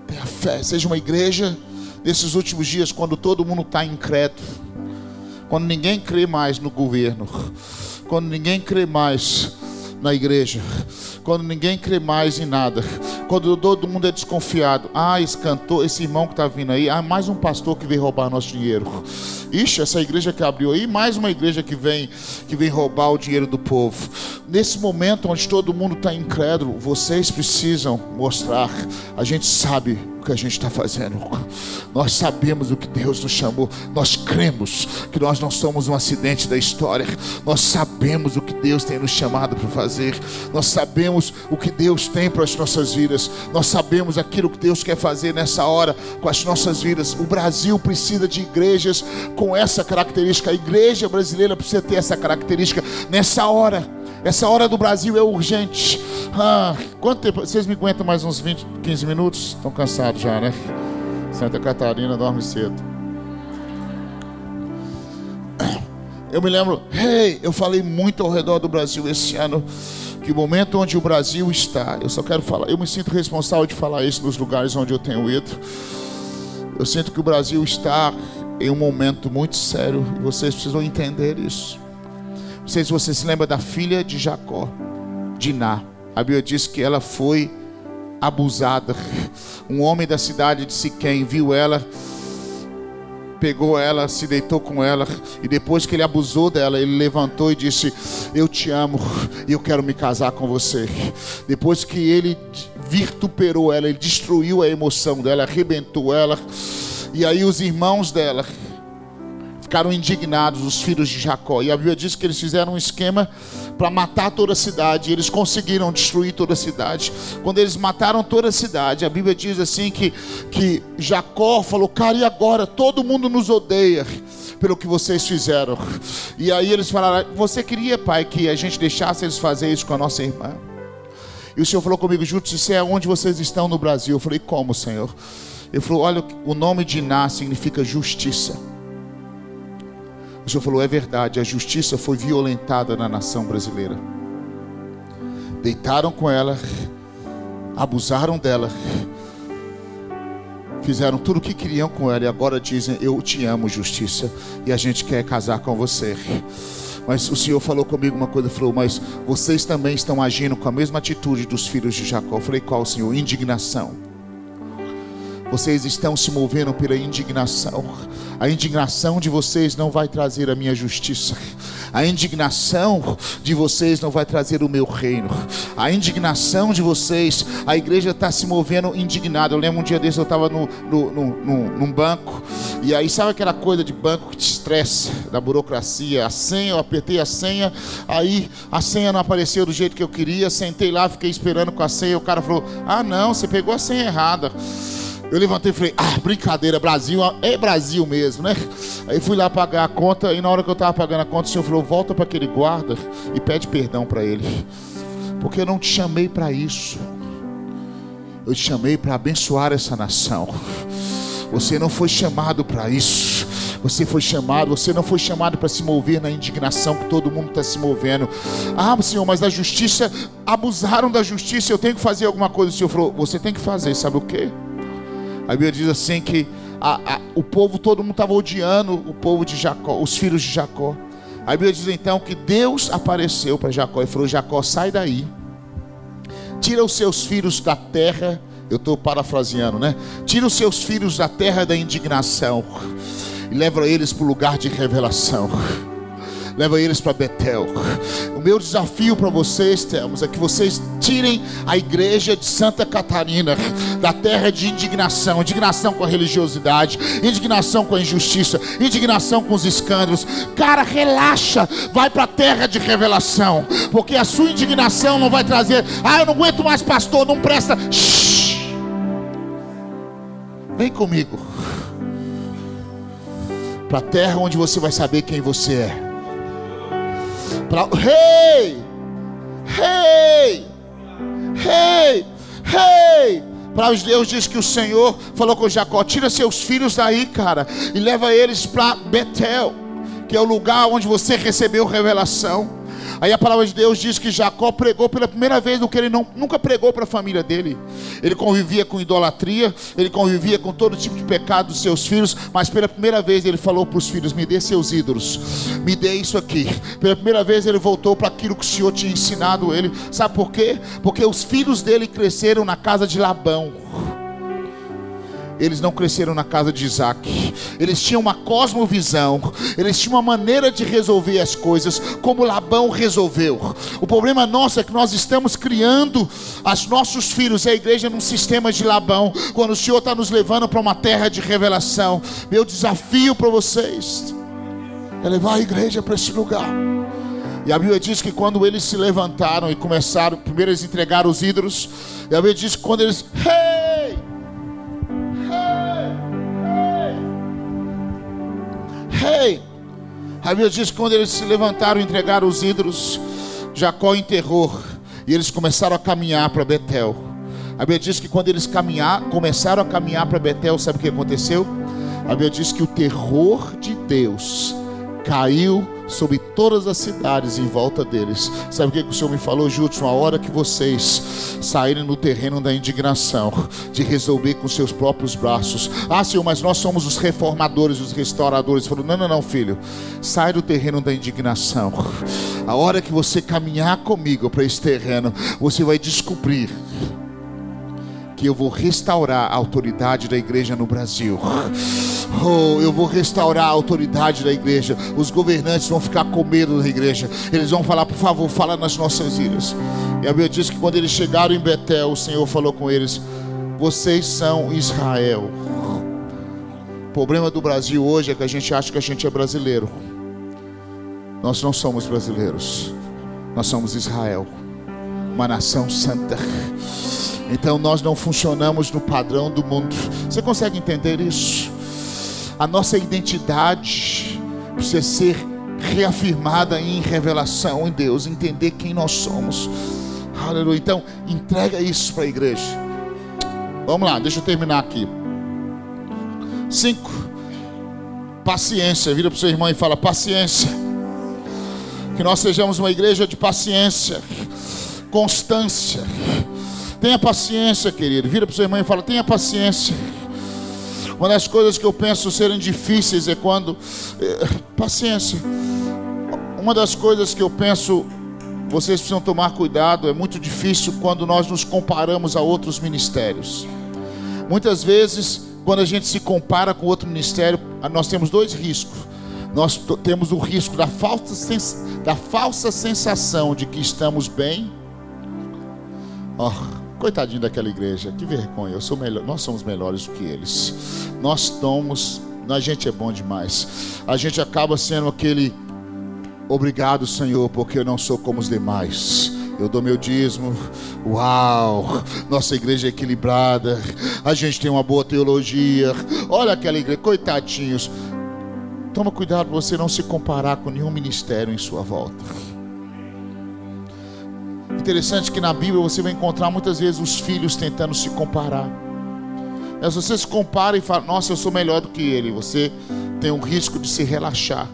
Tenha fé. Seja uma igreja nesses últimos dias, quando todo mundo está incrédulo, quando ninguém crê mais no governo, quando ninguém crê mais na igreja, quando ninguém crê mais em nada, quando todo mundo é desconfiado. Esse cantor, esse irmão que está vindo aí, mais um pastor que veio roubar nosso dinheiro. Ixi, essa igreja que abriu aí, mais uma igreja que vem roubar o dinheiro do povo. Nesse momento onde todo mundo está incrédulo, vocês precisam mostrar: a gente sabe o que a gente está fazendo, nós sabemos o que Deus nos chamou, nós cremos que nós não somos um acidente da história, nós sabemos o que Deus tem nos chamado para fazer, nós sabemos o que Deus tem para as nossas vidas, nós sabemos aquilo que Deus quer fazer nessa hora com as nossas vidas. O Brasil precisa de igrejas com essa característica. A igreja brasileira precisa ter essa característica nessa hora. Essa hora do Brasil é urgente. Quanto tempo? Vocês me aguentam mais uns 20, 15 minutos? Estão cansados já, né? Santa Catarina dorme cedo. Eu me lembro, eu falei muito ao redor do Brasil esse ano, que o momento onde o Brasil está, eu só quero falar, eu me sinto responsável de falar isso nos lugares onde eu tenho ido. Eu sinto que o Brasil está em um momento muito sério, e vocês precisam entender isso. Não sei se você se lembra da filha de Jacó, Diná. A Bíblia diz que ela foi abusada. Um homem da cidade de Siquém viu ela, pegou ela, se deitou com ela, e depois que ele abusou dela, ele levantou e disse: eu te amo e eu quero me casar com você. Depois que ele vituperou ela, ele destruiu a emoção dela, arrebentou ela. E aí os irmãos dela ficaram indignados, os filhos de Jacó. E a Bíblia diz que eles fizeram um esquema para matar toda a cidade. E eles conseguiram destruir toda a cidade. Quando eles mataram toda a cidade, a Bíblia diz assim que Jacó falou: cara, e agora? Todo mundo nos odeia pelo que vocês fizeram. E aí eles falaram: você queria, pai, que a gente deixasse eles fazer isso com a nossa irmã? E o Senhor falou comigo: Júlio, isso é onde vocês estão no Brasil. Eu falei: como, Senhor? Ele falou: olha, o nome de Iná significa justiça. O Senhor falou: é verdade, a justiça foi violentada na nação brasileira. Deitaram com ela, abusaram dela, fizeram tudo o que queriam com ela, e agora dizem: eu te amo, justiça, e a gente quer casar com você. Mas o Senhor falou comigo uma coisa, falou: mas vocês também estão agindo com a mesma atitude dos filhos de Jacó. Eu falei: qual, Senhor? Indignação. Vocês estão se movendo pela indignação. A indignação de vocês não vai trazer a minha justiça. A indignação de vocês não vai trazer o meu reino. A indignação de vocês, a igreja está se movendo indignada. Eu lembro um dia desse, eu estava num banco. E aí sabe aquela coisa de banco que te estressa, da burocracia? A senha, eu apertei a senha, aí a senha não apareceu do jeito que eu queria. Sentei lá, fiquei esperando com a senha. O cara falou: ah não, você pegou a senha errada. Eu levantei e falei: brincadeira, Brasil, é Brasil mesmo, né? Aí fui lá pagar a conta, e na hora que eu estava pagando a conta, o Senhor falou: volta para aquele guarda e pede perdão para ele, porque eu não te chamei para isso. Eu te chamei para abençoar essa nação. Você não foi chamado para isso. Você não foi chamado para se mover na indignação que todo mundo está se movendo. Senhor, mas a justiça, abusaram da justiça, eu tenho que fazer alguma coisa. O Senhor falou: você tem que fazer, sabe o quê? A Bíblia diz assim que o povo, todo mundo estava odiando o povo de Jacó, os filhos de Jacó. A Bíblia diz então que Deus apareceu para Jacó e falou: Jacó, sai daí, tira os seus filhos da terra. Eu estou parafraseando, né? Tira os seus filhos da terra da indignação e leva eles para o lugar de revelação. Leva eles para Betel. O meu desafio para vocês, Telmos, é que vocês tirem a igreja de Santa Catarina da terra de indignação. Indignação com a religiosidade, indignação com a injustiça, indignação com os escândalos. Cara, relaxa, vai para a terra de revelação, porque a sua indignação não vai trazer: ah, eu não aguento mais pastor, não presta. Shhh. Vem comigo para a terra onde você vai saber quem você é. Para os Deus diz que o Senhor falou com Jacó: tira seus filhos daí, cara, e leva eles para Betel, que é o lugar onde você recebeu revelação. Aí a palavra de Deus diz que Jacó pregou pela primeira vez no que ele nunca pregou para a família dele. Ele convivia com idolatria, ele convivia com todo tipo de pecado dos seus filhos, mas pela primeira vez ele falou para os filhos: me dê seus ídolos, me dê isso aqui. Pela primeira vez ele voltou para aquilo que o Senhor tinha ensinado ele. Sabe por quê? Porque os filhos dele cresceram na casa de Labão. Eles não cresceram na casa de Isaac. Eles tinham uma cosmovisão, eles tinham uma maneira de resolver as coisas como Labão resolveu. O problema nosso é que nós estamos criando os nossos filhos e a igreja num sistema de Labão, quando o Senhor está nos levando para uma terra de revelação. Meu desafio para vocês é levar a igreja para esse lugar. E a Bíblia diz que quando eles se levantaram e começaram, primeiro eles entregaram os ídolos. E a Bíblia diz que quando eles a Bíblia diz que quando eles se levantaram e entregaram os ídolos, Jacó enterrou, e eles começaram a caminhar para Betel. A Bíblia diz que quando eles começaram a caminhar para Betel, sabe o que aconteceu? A Bíblia diz que o terror de Deus caiu sobre todas as cidades em volta deles. Sabe o que o Senhor me falou, Judson? A hora que vocês saírem no terreno da indignação, de resolver com seus próprios braços: ah, Senhor, mas nós somos os reformadores, os restauradores. Ele falou: não, filho, sai do terreno da indignação. A hora que você caminhar comigo para esse terreno, você vai descobrir que eu vou restaurar a autoridade da igreja no Brasil. Eu vou restaurar a autoridade da igreja. Os governantes vão ficar com medo da igreja. Eles vão falar: por favor, fala nas nossas ilhas. E a Bíblia diz que quando eles chegaram em Betel, o Senhor falou com eles: vocês são Israel. O problema do Brasil hoje é que a gente acha que a gente é brasileiro. Nós não somos brasileiros. Nós somos Israel, uma nação santa. Então nós não funcionamos no padrão do mundo. Você consegue entender isso? A nossa identidade precisa ser reafirmada em revelação em Deus, entender quem nós somos. Aleluia. Então entrega isso para a igreja. Vamos lá, deixa eu terminar aqui. 5. Paciência. Vira para o seu irmão e fala: paciência. Que nós sejamos uma igreja de paciência, constância. Tenha paciência, querido. Vira para o seu irmão e fala: tenha paciência. Uma das coisas que eu penso serem difíceis é quando... paciência. Uma das coisas que eu penso vocês precisam tomar cuidado, é muito difícil quando nós nos comparamos a outros ministérios. Muitas vezes, quando a gente se compara com outro ministério, nós temos dois riscos. Nós temos o risco da falsa sensação de que estamos bem. Coitadinho daquela igreja, que vergonha, eu sou melhor, nós somos melhores do que eles. A gente é bom demais. A gente acaba sendo aquele: obrigado, Senhor, porque eu não sou como os demais. Eu dou meu dízimo. Uau, nossa igreja é equilibrada. A gente tem uma boa teologia. Olha aquela igreja, coitadinhos. Toma cuidado para você não se comparar com nenhum ministério em sua volta. Interessante que na Bíblia você vai encontrar muitas vezes os filhos tentando se comparar. Mas se você se compara e fala: nossa, eu sou melhor do que ele, você tem um risco de se relaxar.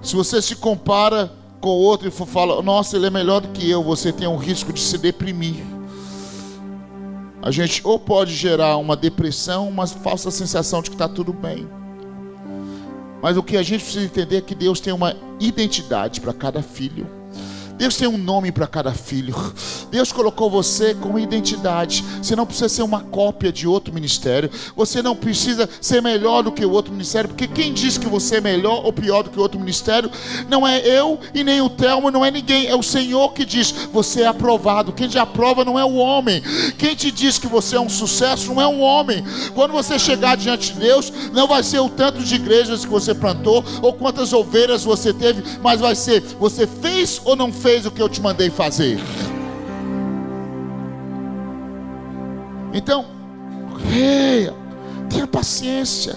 Se você se compara com o outro e fala: nossa, ele é melhor do que eu, você tem um risco de se deprimir. A gente ou pode gerar uma depressão, uma falsa sensação de que está tudo bem. Mas o que a gente precisa entender é que Deus tem uma identidade para cada filho. Deus tem um nome para cada filho. Deus colocou você com identidade. Você não precisa ser uma cópia de outro ministério. Você não precisa ser melhor do que o outro ministério, porque quem diz que você é melhor ou pior do que o outro ministério não é eu e nem o Telmo, não é ninguém. É o Senhor que diz: você é aprovado. Quem te aprova não é o homem. Quem te diz que você é um sucesso não é um homem. Quando você chegar diante de Deus, não vai ser o tanto de igrejas que você plantou ou quantas ovelhas você teve, mas vai ser: você fez ou não fez o que eu te mandei fazer? Então, tenha paciência.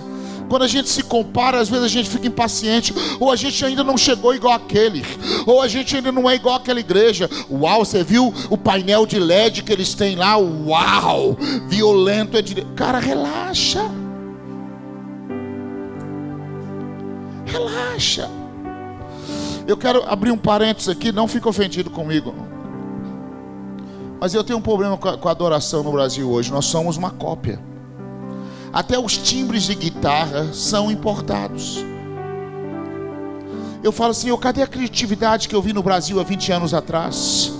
Quando a gente se compara, às vezes a gente fica impaciente, ou a gente ainda não chegou igual aquele, ou a gente ainda não é igual aquela igreja. Uau, você viu o painel de LED que eles têm lá? Uau, violento. Cara, relaxa. Relaxa. Eu quero abrir um parênteses aqui, não fique ofendido comigo, mas eu tenho um problema com a adoração no Brasil hoje. Nós somos uma cópia. Até os timbres de guitarra são importados. Eu falo assim: cadê a criatividade que eu vi no Brasil há 20 anos atrás?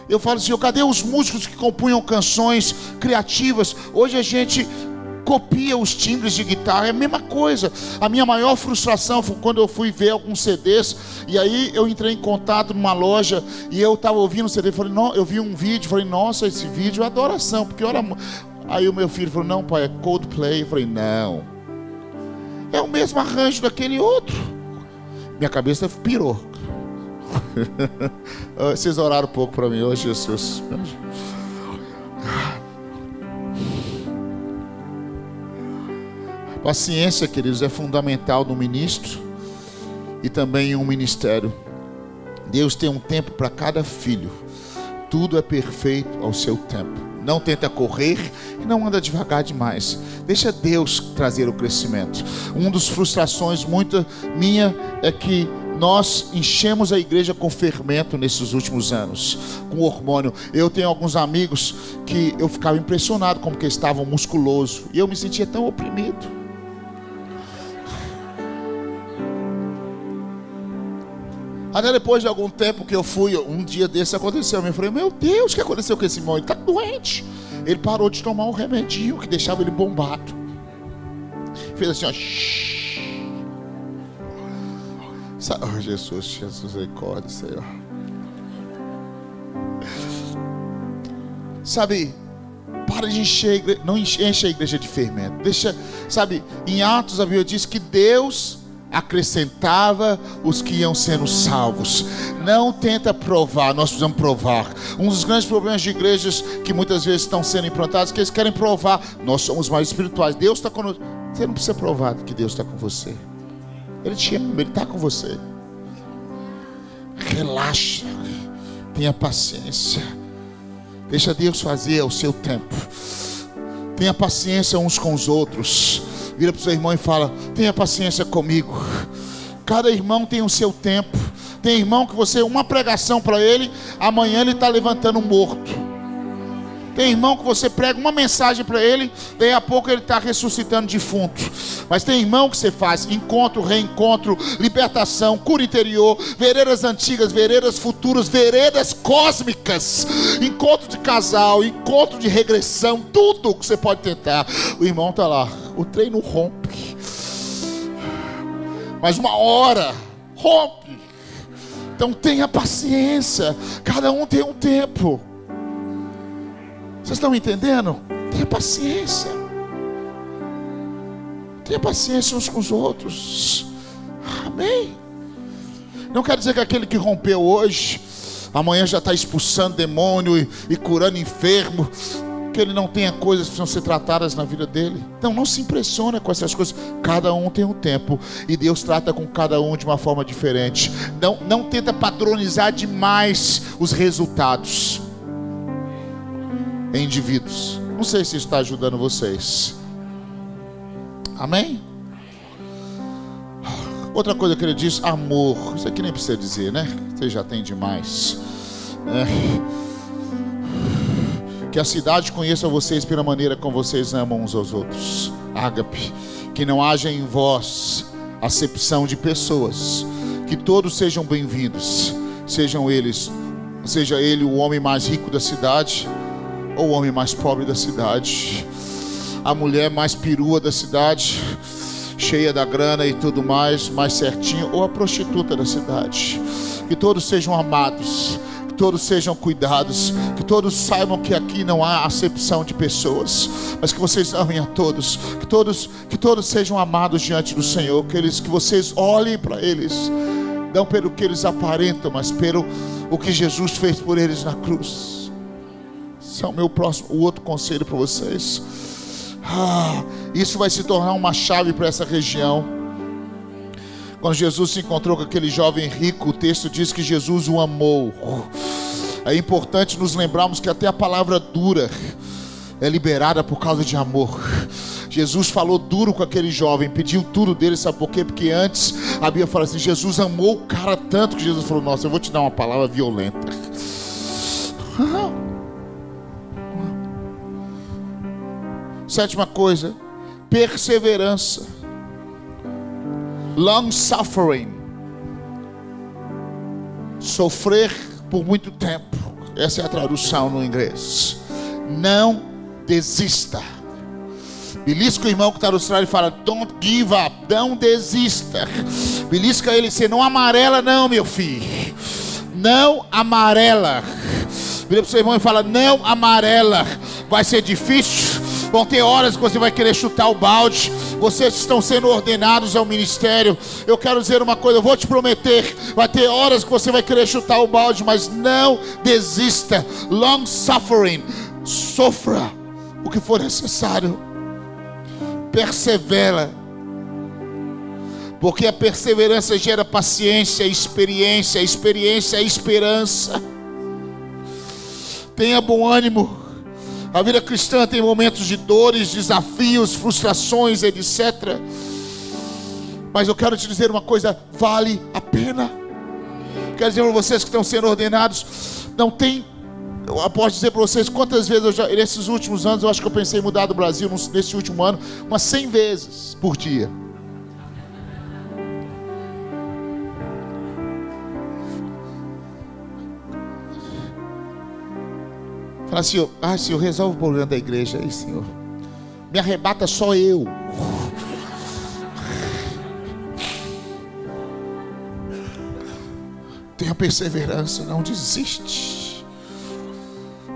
Eu falo assim: cadê os músicos que compunham canções criativas? Hoje a gente copia os timbres de guitarra, é a mesma coisa. A minha maior frustração foi quando eu fui ver alguns CDs, e aí eu entrei em contato numa loja, e eu estava ouvindo o CD, falei, não, eu vi um vídeo, falei, nossa, esse vídeo é adoração, porque olha. Aí o meu filho falou, não pai, é Coldplay. Eu falei, não, é o mesmo arranjo daquele outro. Minha cabeça pirou. Vocês oraram um pouco para mim hoje, Jesus. Paciência, queridos, é fundamental no ministro e também em um ministério. Deus tem um tempo para cada filho. Tudo é perfeito ao seu tempo. Não tenta correr e não anda devagar demais. Deixa Deus trazer o crescimento. Uma das frustrações muito minha é que nós enchemos a igreja com fermento nesses últimos anos, com hormônio. Eu tenho alguns amigos que eu ficava impressionado como que estavam musculosos, e eu me sentia tão oprimido. Até depois de algum tempo que eu fui, um dia desse aconteceu, eu falei, meu Deus, o que aconteceu com esse irmão? Ele está doente. Ele parou de tomar um remedinho que deixava ele bombado. Fez assim, ó. Oh, Jesus, misericórdia, Senhor. Sabe, para de encher a igreja, não enche a igreja de fermento. Deixa, sabe, em Atos a Bíblia diz que Deus acrescentava os que iam sendo salvos. Não tenta provar, nós precisamos provar. Um dos grandes problemas de igrejas que muitas vezes estão sendo implantadas é que eles querem provar, nós somos mais espirituais, Deus está conosco. Você não precisa provar que Deus está com você. Ele te ama, Ele está com você. Relaxa, tenha paciência, deixa Deus fazer ao seu tempo. Tenha paciência uns com os outros. Vira para o seu irmão e fala, tenha paciência comigo. Cada irmão tem o seu tempo. Tem irmão que você, uma pregação para ele, amanhã ele está levantando um morto. Tem irmão que você prega uma mensagem para ele, daí a pouco ele está ressuscitando defunto. Mas tem irmão que você faz encontro, reencontro, libertação, cura interior, veredas antigas, veredas futuras, veredas cósmicas, encontro de casal, encontro de regressão, tudo que você pode tentar. O irmão está lá, o treino rompe, mas uma hora rompe. Então tenha paciência, cada um tem um tempo. Vocês estão entendendo? Tenha paciência. Tenha paciência uns com os outros. Amém? Não quer dizer que aquele que rompeu hoje, amanhã já está expulsando demônio e curando enfermo, que ele não tenha coisas que precisam ser tratadas na vida dele. Então não se impressiona com essas coisas. Cada um tem um tempo e Deus trata com cada um de uma forma diferente. Não tenta padronizar demais os resultados em indivíduos. Não sei se isso está ajudando vocês. Amém? Outra coisa que ele diz, amor. Isso aqui nem precisa dizer, né? Você já tem demais. Que a cidade conheça vocês pela maneira como vocês amam uns aos outros. Ágape. Que não haja em vós acepção de pessoas. Que todos sejam bem-vindos, seja ele o homem mais rico da cidade, ou o homem mais pobre da cidade, a mulher mais perua da cidade, cheia da grana e tudo mais certinho, ou a prostituta da cidade. Que todos sejam amados, que todos sejam cuidados, que todos saibam que aqui não há acepção de pessoas, mas que vocês amem a todos, que todos sejam amados diante do Senhor, que vocês olhem para eles, não pelo que eles aparentam, mas pelo o que Jesus fez por eles na cruz. Esse é o outro conselho para vocês. Isso vai se tornar uma chave para essa região. Quando Jesus se encontrou com aquele jovem rico, o texto diz que Jesus o amou. É importante nos lembrarmos que até a palavra dura é liberada por causa de amor. Jesus falou duro com aquele jovem, pediu tudo dele, sabe por quê? Porque antes a Bíblia fala assim, Jesus amou o cara tanto que Jesus falou, nossa, eu vou te dar uma palavra violenta. Sétima coisa, perseverança. Long suffering. Sofrer por muito tempo. Essa é a tradução no inglês. Não desista. Belisca o irmão que está no celular e fala, don't give up, não desista. Belisca ele, você não amarela não, meu filho. Não amarela. Vira para o seu irmão e fala, não amarela. Vai ser difícil, vão ter horas que você vai querer chutar o balde. Vocês estão sendo ordenados ao ministério. Eu quero dizer uma coisa, eu vou te prometer, vai ter horas que você vai querer chutar o balde, mas não desista. Long suffering. Sofra o que for necessário. Persevera, porque a perseverança gera paciência, experiência é esperança. Tenha bom ânimo. A vida cristã tem momentos de dores, desafios, frustrações, etc. Mas eu quero te dizer uma coisa, vale a pena. Quero dizer para vocês que estão sendo ordenados, não tem. Eu posso dizer para vocês quantas vezes nesses últimos anos, eu acho que eu pensei em mudar do Brasil nesse último ano, umas 100 vezes por dia. Fala assim, Senhor, resolve o problema da igreja aí, Senhor. Me arrebata só eu. Tenha perseverança, não desiste.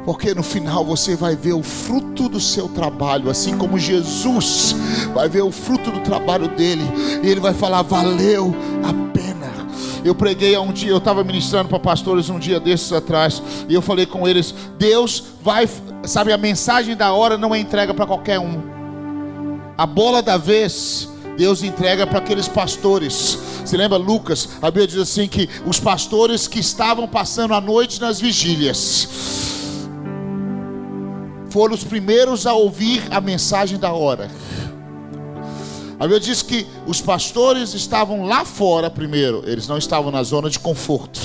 Porque no final você vai ver o fruto do seu trabalho, assim como Jesus vai ver o fruto do trabalho dele, e ele vai falar, valeu a pena. Eu preguei um dia, eu estava ministrando para pastores um dia desses atrás, e eu falei com eles, Deus vai, sabe, a mensagem da hora não é entrega para qualquer um. A bola da vez, Deus entrega para aqueles pastores. Você lembra Lucas? A Bíblia diz assim que os pastores que estavam passando a noite nas vigílias foram os primeiros a ouvir a mensagem da hora. A Bíblia diz que os pastores estavam lá fora primeiro. Eles não estavam na zona de conforto.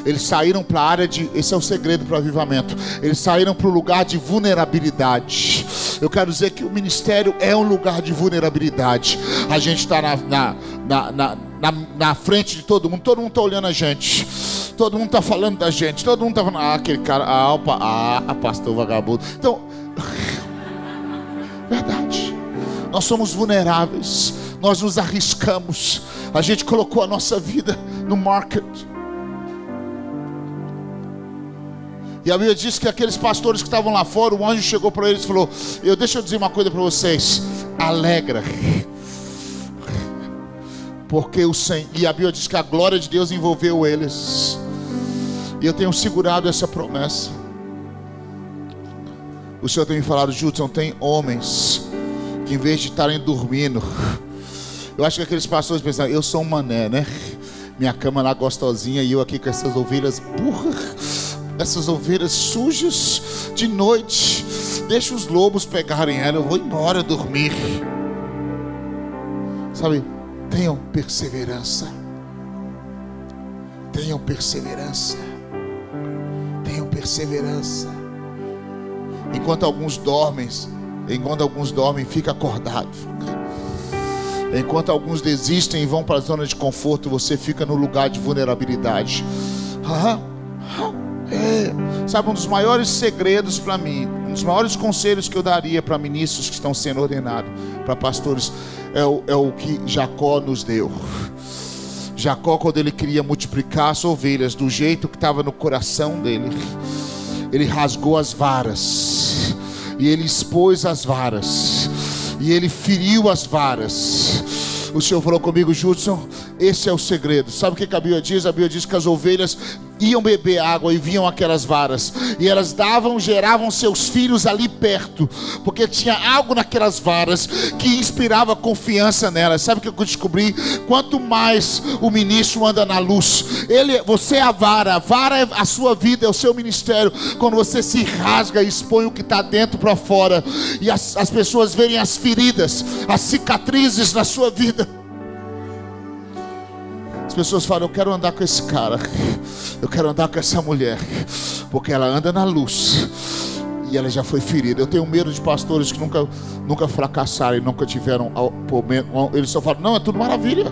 Eles saíram para a área de... Esse é o segredo para o avivamento. Eles saíram para o lugar de vulnerabilidade. Eu quero dizer que o ministério é um lugar de vulnerabilidade. A gente está na frente de todo mundo está olhando a gente. Todo mundo está falando da gente. Todo mundo está falando, aquele cara, pastor vagabundo. Então, verdade. Nós somos vulneráveis. Nós nos arriscamos. A gente colocou a nossa vida no market. E a Bíblia diz que aqueles pastores que estavam lá fora, o anjo chegou para eles e falou, deixa eu dizer uma coisa para vocês. Alegra. Porque o Senhor... E a Bíblia diz que a glória de Deus envolveu eles. E eu tenho segurado essa promessa. O Senhor tem me falado, Judson, tem homens que em vez de estarem dormindo, eu acho que aqueles pastores pensam, eu sou um mané, né? Minha cama lá gostosinha e eu aqui com essas ovelhas burras, essas ovelhas sujas de noite. Deixa os lobos pegarem ela, eu vou embora dormir. Sabe, tenham perseverança. Tenham perseverança. Tenham perseverança. Enquanto alguns dormem, fica acordado. Enquanto alguns desistem e vão para a zona de conforto, você fica no lugar de vulnerabilidade. Sabe, um dos maiores segredos para mim, um dos maiores conselhos que eu daria para ministros que estão sendo ordenados, para pastores, é o que Jacó nos deu. Jacó, quando ele queria multiplicar as ovelhas do jeito que estava no coração dele, ele rasgou as varas, e ele expôs as varas, e ele feriu as varas. O Senhor falou comigo: Judson, esse é o segredo. Sabe o que a Bíblia diz? A Bíblia diz que as ovelhas iam beber água e viam aquelas varas, e elas geravam seus filhos ali perto, porque tinha algo naquelas varas que inspirava confiança nelas. Sabe o que eu descobri? Quanto mais o ministro anda na luz, você é a vara é a sua vida, é o seu ministério. Quando você se rasga e expõe o que está dentro para fora, e as pessoas verem as feridas, as cicatrizes na sua vida, as pessoas falam: eu quero andar com esse cara, eu quero andar com essa mulher, porque ela anda na luz e ela já foi ferida. Eu tenho medo de pastores que nunca fracassaram e nunca tiveram momento. Eles só falam: não, é tudo maravilha.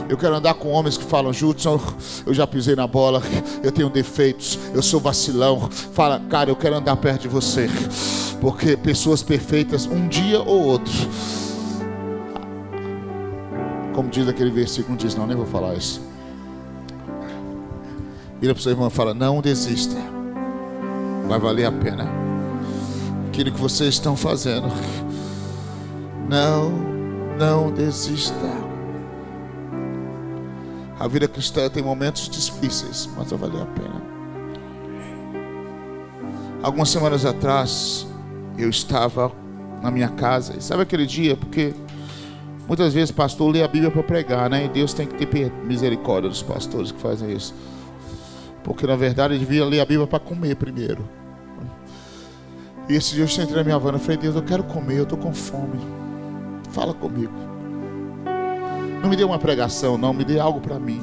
Eu quero andar com homens que falam: Judson, eu já pisei na bola, eu tenho defeitos, eu sou vacilão. Fala: cara, eu quero andar perto de você, porque pessoas perfeitas um dia ou outro, como diz aquele versículo, não diz não, nem vou falar isso. Vira para o seu irmão e fala: não desista, vai valer a pena aquilo que vocês estão fazendo. Não desista. A vida cristã tem momentos difíceis, mas vai valer a pena. Algumas semanas atrás, eu estava na minha casa, e sabe aquele dia, porque muitas vezes pastor lê a Bíblia para pregar, né? E Deus tem que ter misericórdia dos pastores que fazem isso, porque na verdade ele devia ler a Bíblia para comer primeiro. E esse dia eu entrei na minha van e falei: Deus, eu quero comer, eu estou com fome, fala comigo. Não me dê uma pregação, não, me dê algo para mim.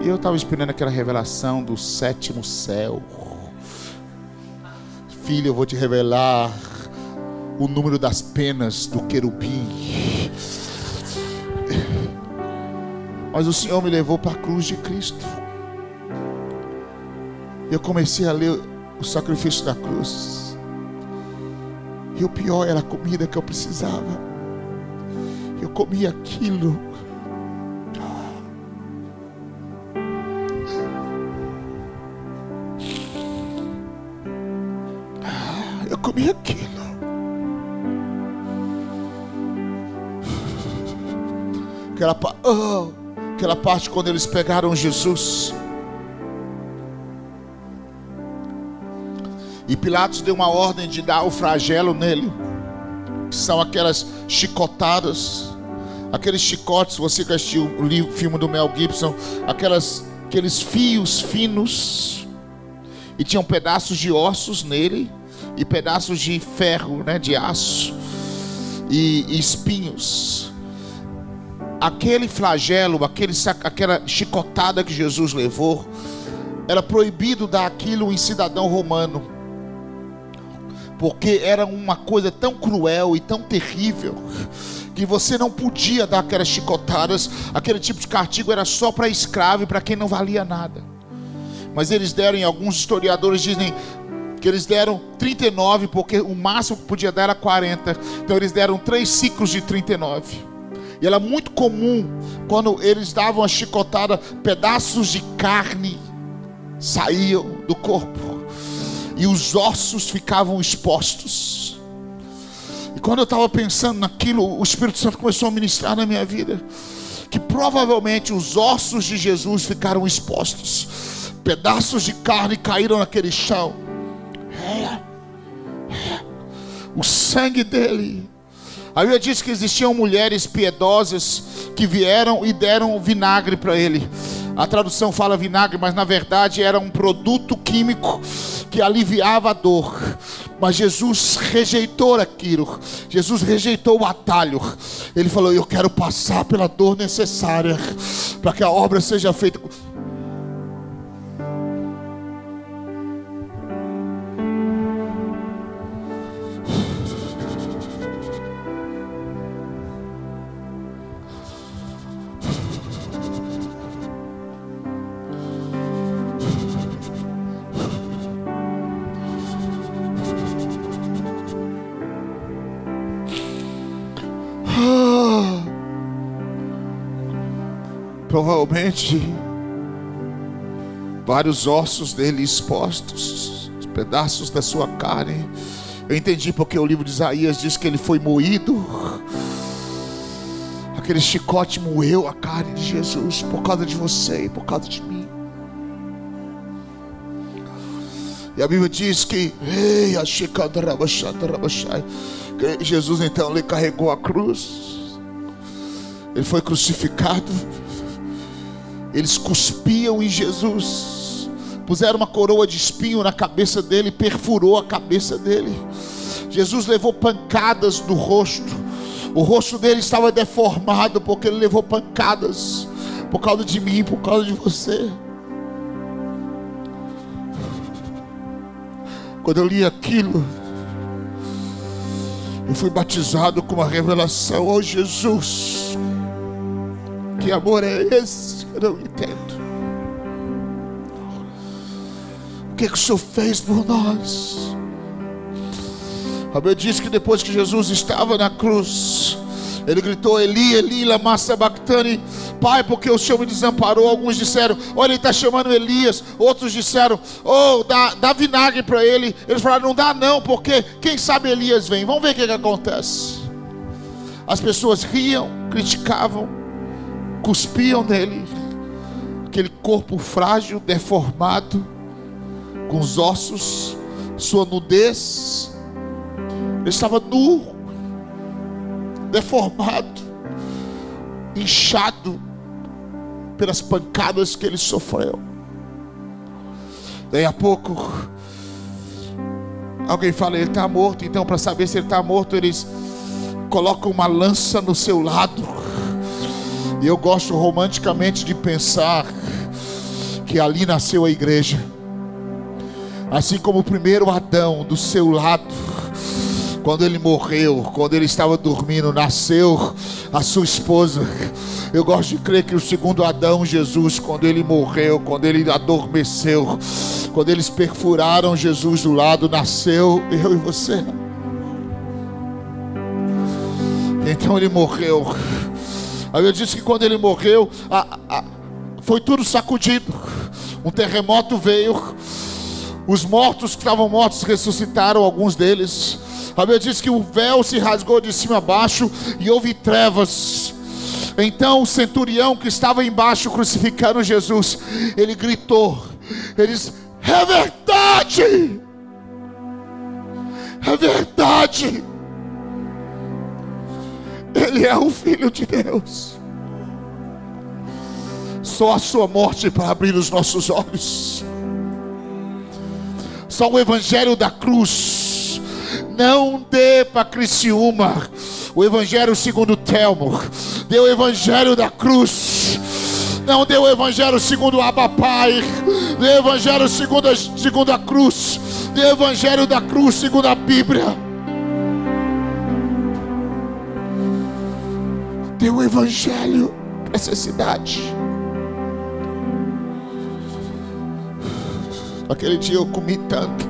E eu estava esperando aquela revelação do 7º céu. Filho, eu vou te revelar o número das penas do querubim. Mas o Senhor me levou para a cruz de Cristo. Eu comecei a ler o sacrifício da cruz. E o pior era a comida que eu precisava. Eu comi aquilo. Eu comi aquilo. Aquela parte quando eles pegaram Jesus e Pilatos deu uma ordem de dar o flagelo nele, que são aquelas chicotadas, aqueles chicotes. Você que assistiu o filme do Mel Gibson, aqueles fios finos, e tinham pedaços de ossos nele e pedaços de ferro, né, de aço, e espinhos. Aquele flagelo, aquela chicotada que Jesus levou, era proibido dar aquilo em cidadão romano, porque era uma coisa tão cruel e tão terrível que você não podia dar aquelas chicotadas. Aquele tipo de castigo era só para escravo e para quem não valia nada. Mas eles deram, e alguns historiadores dizem que eles deram 39, porque o máximo que podia dar era 40. Então eles deram 3 ciclos de 39. E era muito comum, quando eles davam a chicotada, pedaços de carne saíam do corpo e os ossos ficavam expostos. E quando eu estava pensando naquilo, o Espírito Santo começou a ministrar na minha vida que provavelmente os ossos de Jesus ficaram expostos, pedaços de carne caíram naquele chão. O sangue dele. A Bíblia diz que existiam mulheres piedosas que vieram e deram vinagre para ele. A tradução fala vinagre, mas na verdade era um produto químico que aliviava a dor. Mas Jesus rejeitou aquilo. Jesus rejeitou o atalho. Ele falou: eu quero passar pela dor necessária para que a obra seja feita. Provavelmente vários ossos dele expostos, os pedaços da sua carne. Eu entendi porque o livro de Isaías diz que ele foi moído. Aquele chicote moeu a carne de Jesus por causa de você e por causa de mim. E a Bíblia diz que Jesus então ele carregou a cruz. Ele foi crucificado. Eles cuspiam em Jesus, puseram uma coroa de espinho na cabeça dele, perfurou a cabeça dele. Jesus levou pancadas no rosto. O rosto dele estava deformado porque ele levou pancadas por causa de mim, por causa de você. Quando eu li aquilo, eu fui batizado com uma revelação. Oh Jesus, que amor é esse? Eu não entendo. O que o Senhor fez por nós? A Bíblia diz que depois que Jesus estava na cruz, ele gritou: Eli, Eli, lama sabachthani. Pai, porque o Senhor me desamparou? Alguns disseram: olha, ele está chamando Elias. Outros disseram: oh, dá vinagre para ele. Eles falaram: não dá não, porque quem sabe Elias vem. Vamos ver o que acontece. As pessoas riam, criticavam, cuspiam nele. Aquele corpo frágil, deformado, com os ossos, sua nudez. Ele estava nu, deformado, inchado pelas pancadas que ele sofreu. Daí a pouco alguém fala: ele está morto. Então, para saber se ele está morto, eles colocam uma lança no seu lado. E eu gosto romanticamente de pensar que ali nasceu a igreja. Assim como o primeiro Adão, do seu lado, quando ele morreu, quando ele estava dormindo, nasceu a sua esposa. Eu gosto de crer que o segundo Adão, Jesus, quando ele morreu, quando ele adormeceu, quando eles perfuraram Jesus do lado, nasceu eu e você. Então ele morreu. A Bíblia diz que quando ele morreu, foi tudo sacudido. Um terremoto veio. Os mortos que estavam mortos ressuscitaram, alguns deles. A Bíblia diz que o véu se rasgou de cima a baixo e houve trevas. Então o centurião que estava embaixo crucificando Jesus, ele gritou, ele disse: é verdade, é verdade, ele é o Filho de Deus. Só a sua morte para abrir os nossos olhos. Só o evangelho da cruz. Não dê para Criciúma o evangelho segundo Telmo. Dê o evangelho da cruz. Não dê o evangelho segundo Abba Pai. Dê o evangelho segundo a cruz. Dê o evangelho da cruz segundo a Bíblia. Dê o evangelho para essa cidade. Aquele dia eu comi tanto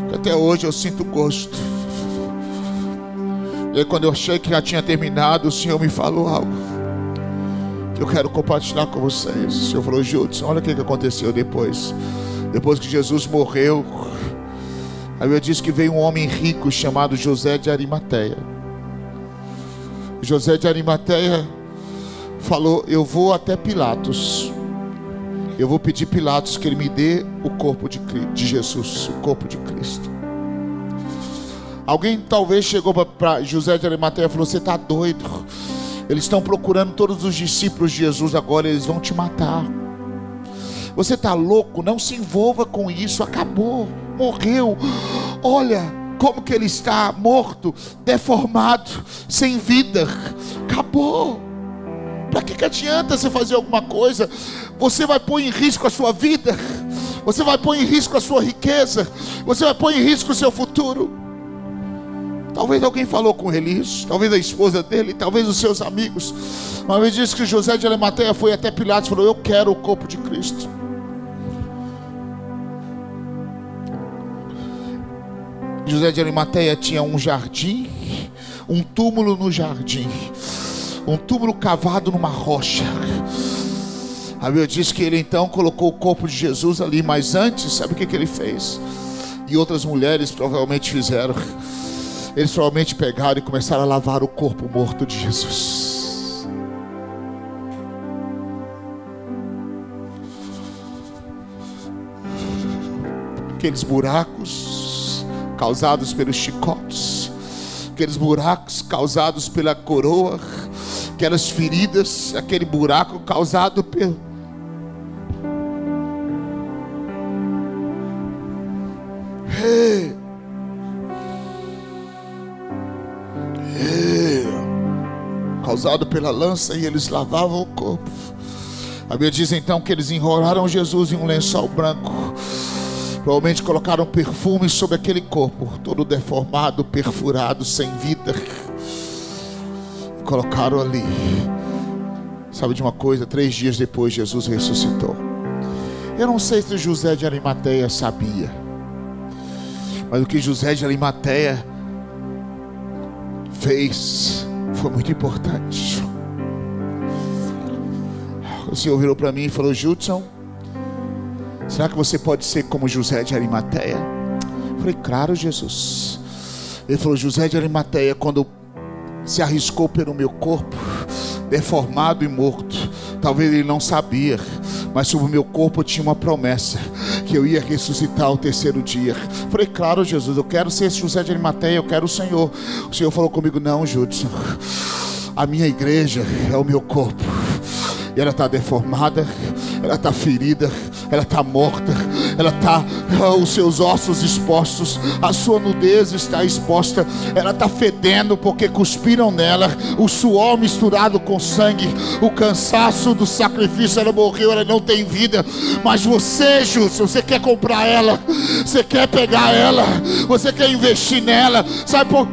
que até hoje eu sinto gosto. E aí, quando eu achei que já tinha terminado, o Senhor me falou algo que eu quero compartilhar com vocês. O Senhor falou: Judson, olha o que aconteceu depois que Jesus morreu. Aí eu disse que veio um homem rico chamado José de Arimateia. José de Arimateia falou: eu vou até Pilatos. Eu vou pedir Pilatos que ele me dê o corpo de Jesus, o corpo de Cristo. Alguém talvez chegou para José de Arimateia e falou: você está doido? Eles estão procurando todos os discípulos de Jesus agora, eles vão te matar. Você está louco? Não se envolva com isso, acabou, morreu. Olha como que ele está morto, deformado, sem vida, acabou. Para que adianta você fazer alguma coisa? Você vai pôr em risco a sua vida. Você vai pôr em risco a sua riqueza. Você vai pôr em risco o seu futuro. Talvez alguém falou com ele isso. Talvez a esposa dele. Talvez os seus amigos. Uma vez disse que José de Arimateia foi até Pilatos e falou: eu quero o corpo de Cristo. José de Arimateia tinha um jardim, um túmulo no jardim. um túmulo cavado numa rocha. A Bíblia diz que ele então colocou o corpo de Jesus ali, mas antes, sabe o que ele fez? E outras mulheres provavelmente fizeram. Eles provavelmente pegaram e começaram a lavar o corpo morto de Jesus. Aqueles buracos causados pelos chicotes, aqueles buracos causados pela coroa, aquelas feridas, aquele buraco causado pelo... causado pela lança, e eles lavavam o corpo. A Bíblia diz então que eles enrolaram Jesus em um lençol branco. Provavelmente colocaram perfume sobre aquele corpo, todo deformado, perfurado, sem vida. Colocaram ali. Sabe de uma coisa? 3 dias depois Jesus ressuscitou. Eu não sei se José de Arimateia sabia, mas o que José de Arimateia fez foi muito importante. O Senhor virou para mim e falou: Judson, será que você pode ser como José de Arimateia? Eu falei: claro, Jesus. Ele falou: José de Arimateia, quando se arriscou pelo meu corpo, deformado e morto, talvez ele não sabia, mas sobre o meu corpo tinha uma promessa, que eu ia ressuscitar ao 3º dia. Eu falei: claro, Jesus, eu quero ser José de Arimateia, eu quero o Senhor. O Senhor falou comigo: não, Judson, a minha igreja é o meu corpo, e ela está deformada, ela está ferida, ela está morta, ela está, os seus ossos expostos, a sua nudez está exposta, ela está fedendo porque cuspiram nela, o suor misturado com sangue, o cansaço do sacrifício, ela morreu, ela não tem vida. Mas você, Júlio, você quer comprar ela, você quer pegar ela, você quer investir nela, sabe por quê?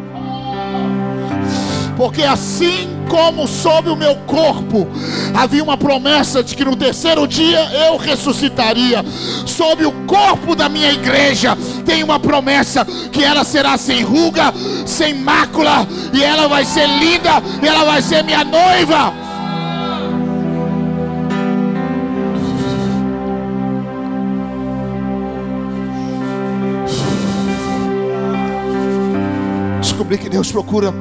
Porque assim como sobre o meu corpo havia uma promessa de que no 3º dia eu ressuscitaria, sobre o corpo da minha igreja tem uma promessa que ela será sem ruga, sem mácula, e ela vai ser linda, e ela vai ser minha noiva. Descobri que Deus procura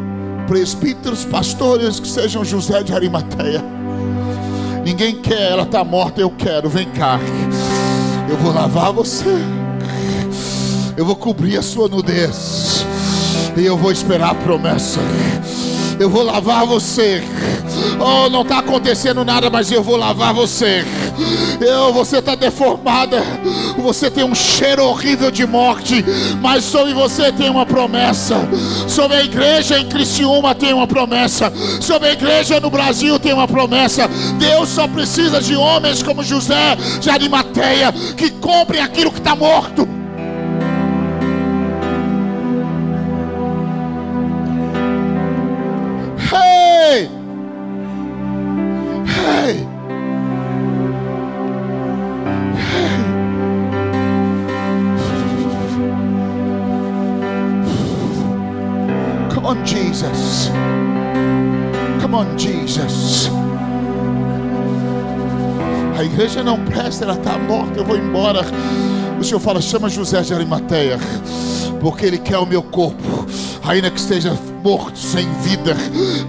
presbíteros, pastores que sejam José de Arimateia. Ninguém quer, ela está morta, eu quero, vem cá, eu vou lavar você, eu vou cobrir a sua nudez, e eu vou esperar a promessa. Eu vou lavar você. Oh, não está acontecendo nada, mas eu vou lavar você. Você está deformada, você tem um cheiro horrível de morte, mas sobre você tem uma promessa. Sobre a igreja em Criciúma tem uma promessa. Sobre a igreja no Brasil tem uma promessa. Deus só precisa de homens como José de Arimateia, que comprem aquilo que está morto. Hey! Hey! Come on, Jesus. Come on, Jesus. A igreja não presta, ela está morta, eu vou embora. O Senhor fala: chama José de Arimateia, porque ele quer o meu corpo, ainda que esteja morto, sem vida,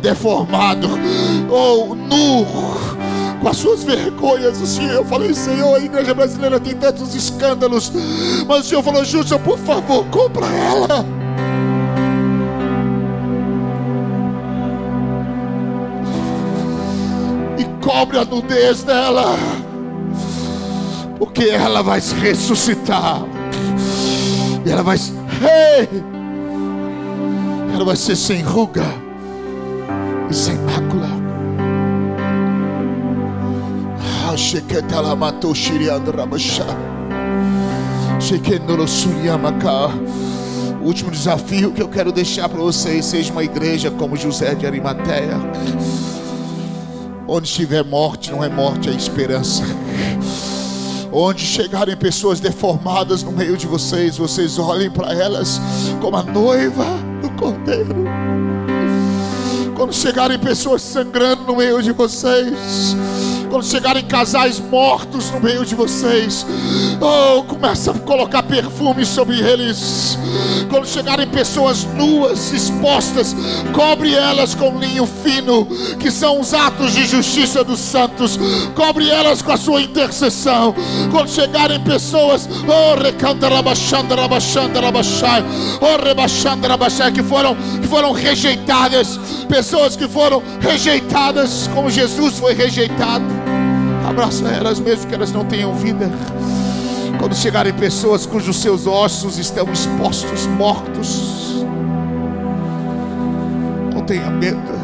deformado, ou nu, com as suas vergonhas. O Senhor, eu falei: Senhor, a igreja brasileira tem tantos escândalos, mas o Senhor falou: Júlio, por favor, compra ela. E cobre a nudez dela, porque ela vai se ressuscitar. E ela vai, ela vai ser sem ruga e sem mácula. O último desafio que eu quero deixar para vocês: seja uma igreja como José de Arimateia. Onde estiver morte, não é morte, é esperança. Onde chegarem pessoas deformadas no meio de vocês, vocês olhem para elas como a noiva do Cordeiro, Quando chegarem pessoas sangrando no meio de vocês, quando chegarem casais mortos no meio de vocês, oh, começa a colocar perfume sobre eles. Quando chegarem pessoas nuas, expostas, cobre elas com linho fino, que são os atos de justiça dos santos. Cobre elas com a sua intercessão. Quando chegarem pessoas, oh, que foram rejeitadas, pessoas que foram rejeitadas como Jesus foi rejeitado, abraça elas mesmo que elas não tenham vida. Quando chegarem pessoas cujos seus ossos estão expostos, mortos, não tenha medo.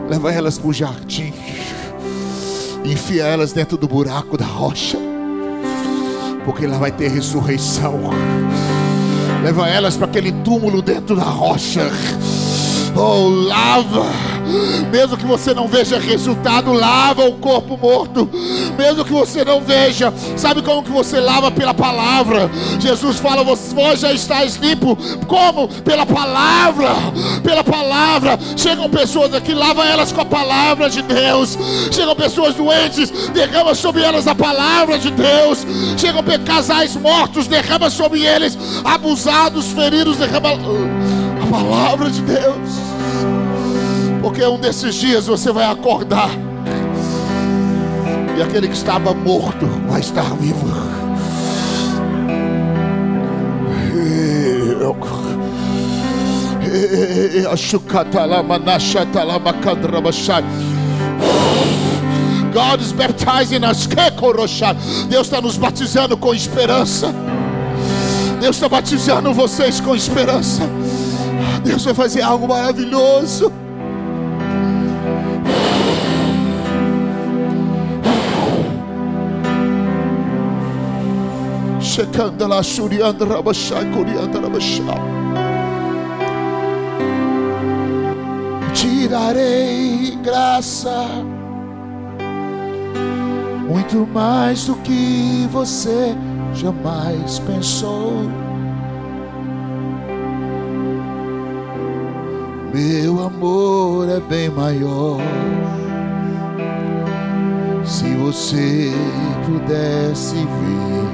Leva elas para o jardim, enfia elas dentro do buraco da rocha, porque lá vai ter ressurreição. Leva elas para aquele túmulo dentro da rocha. Oh, lava. Mesmo que você não veja resultado, lava o corpo morto. Mesmo que você não veja, sabe como que você lava? Pela palavra. Jesus fala: vós já estáis limpo. Como? Pela palavra. Pela palavra. Chegam pessoas aqui, lava elas com a palavra de Deus. Chegam pessoas doentes, derrama sobre elas a palavra de Deus. Chegam casais mortos, derrama sobre eles. Abusados, feridos, derrama a palavra de Deus. Porque um desses dias você vai acordar e aquele que estava morto vai estar vivo. God is baptizing us. Deus está nos batizando com esperança. Deus está batizando vocês com esperança. Deus vai fazer algo maravilhoso. Tirarei graça, muito mais do que você jamais pensou. Meu amor é bem maior. Se você pudesse ver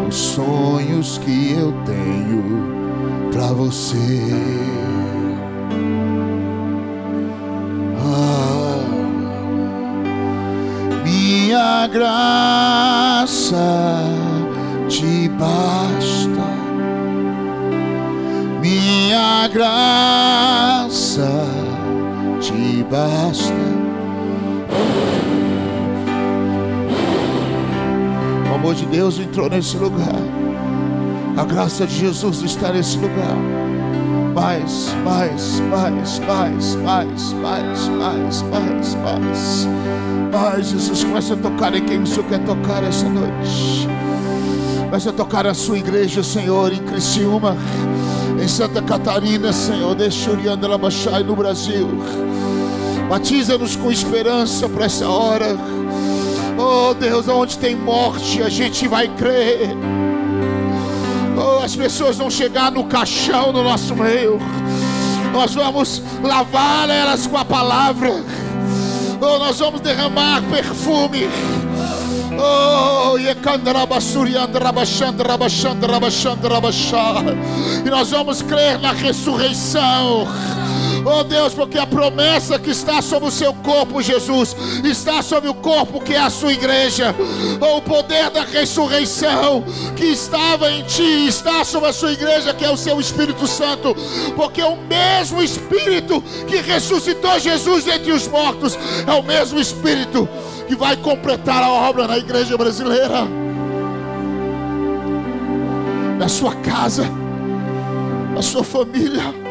os sonhos que eu tenho pra você. Minha graça te basta. Minha graça te basta. O amor de Deus entrou nesse lugar. A graça de Jesus está nesse lugar. Mais. Jesus, começa a tocar em quem o Senhor quer tocar essa noite. Começa a tocar a sua igreja, Senhor, em Criciúma, em Santa Catarina, Senhor, e no Brasil. Batiza-nos com esperança para essa hora. Oh Deus, onde tem morte a gente vai crer. Oh, as pessoas vão chegar no caixão no nosso meio. Nós vamos lavar elas com a palavra. Oh, nós vamos derramar perfume. Oh, e nós vamos crer na ressurreição. Oh Deus, porque a promessa que está sobre o seu corpo, Jesus, está sobre o corpo que é a sua igreja. Oh, o poder da ressurreição que estava em ti está sobre a sua igreja, que é o seu Espírito Santo. Porque o mesmo Espírito que ressuscitou Jesus entre os mortos é o mesmo Espírito que vai completar a obra na igreja brasileira, na sua casa, na sua família.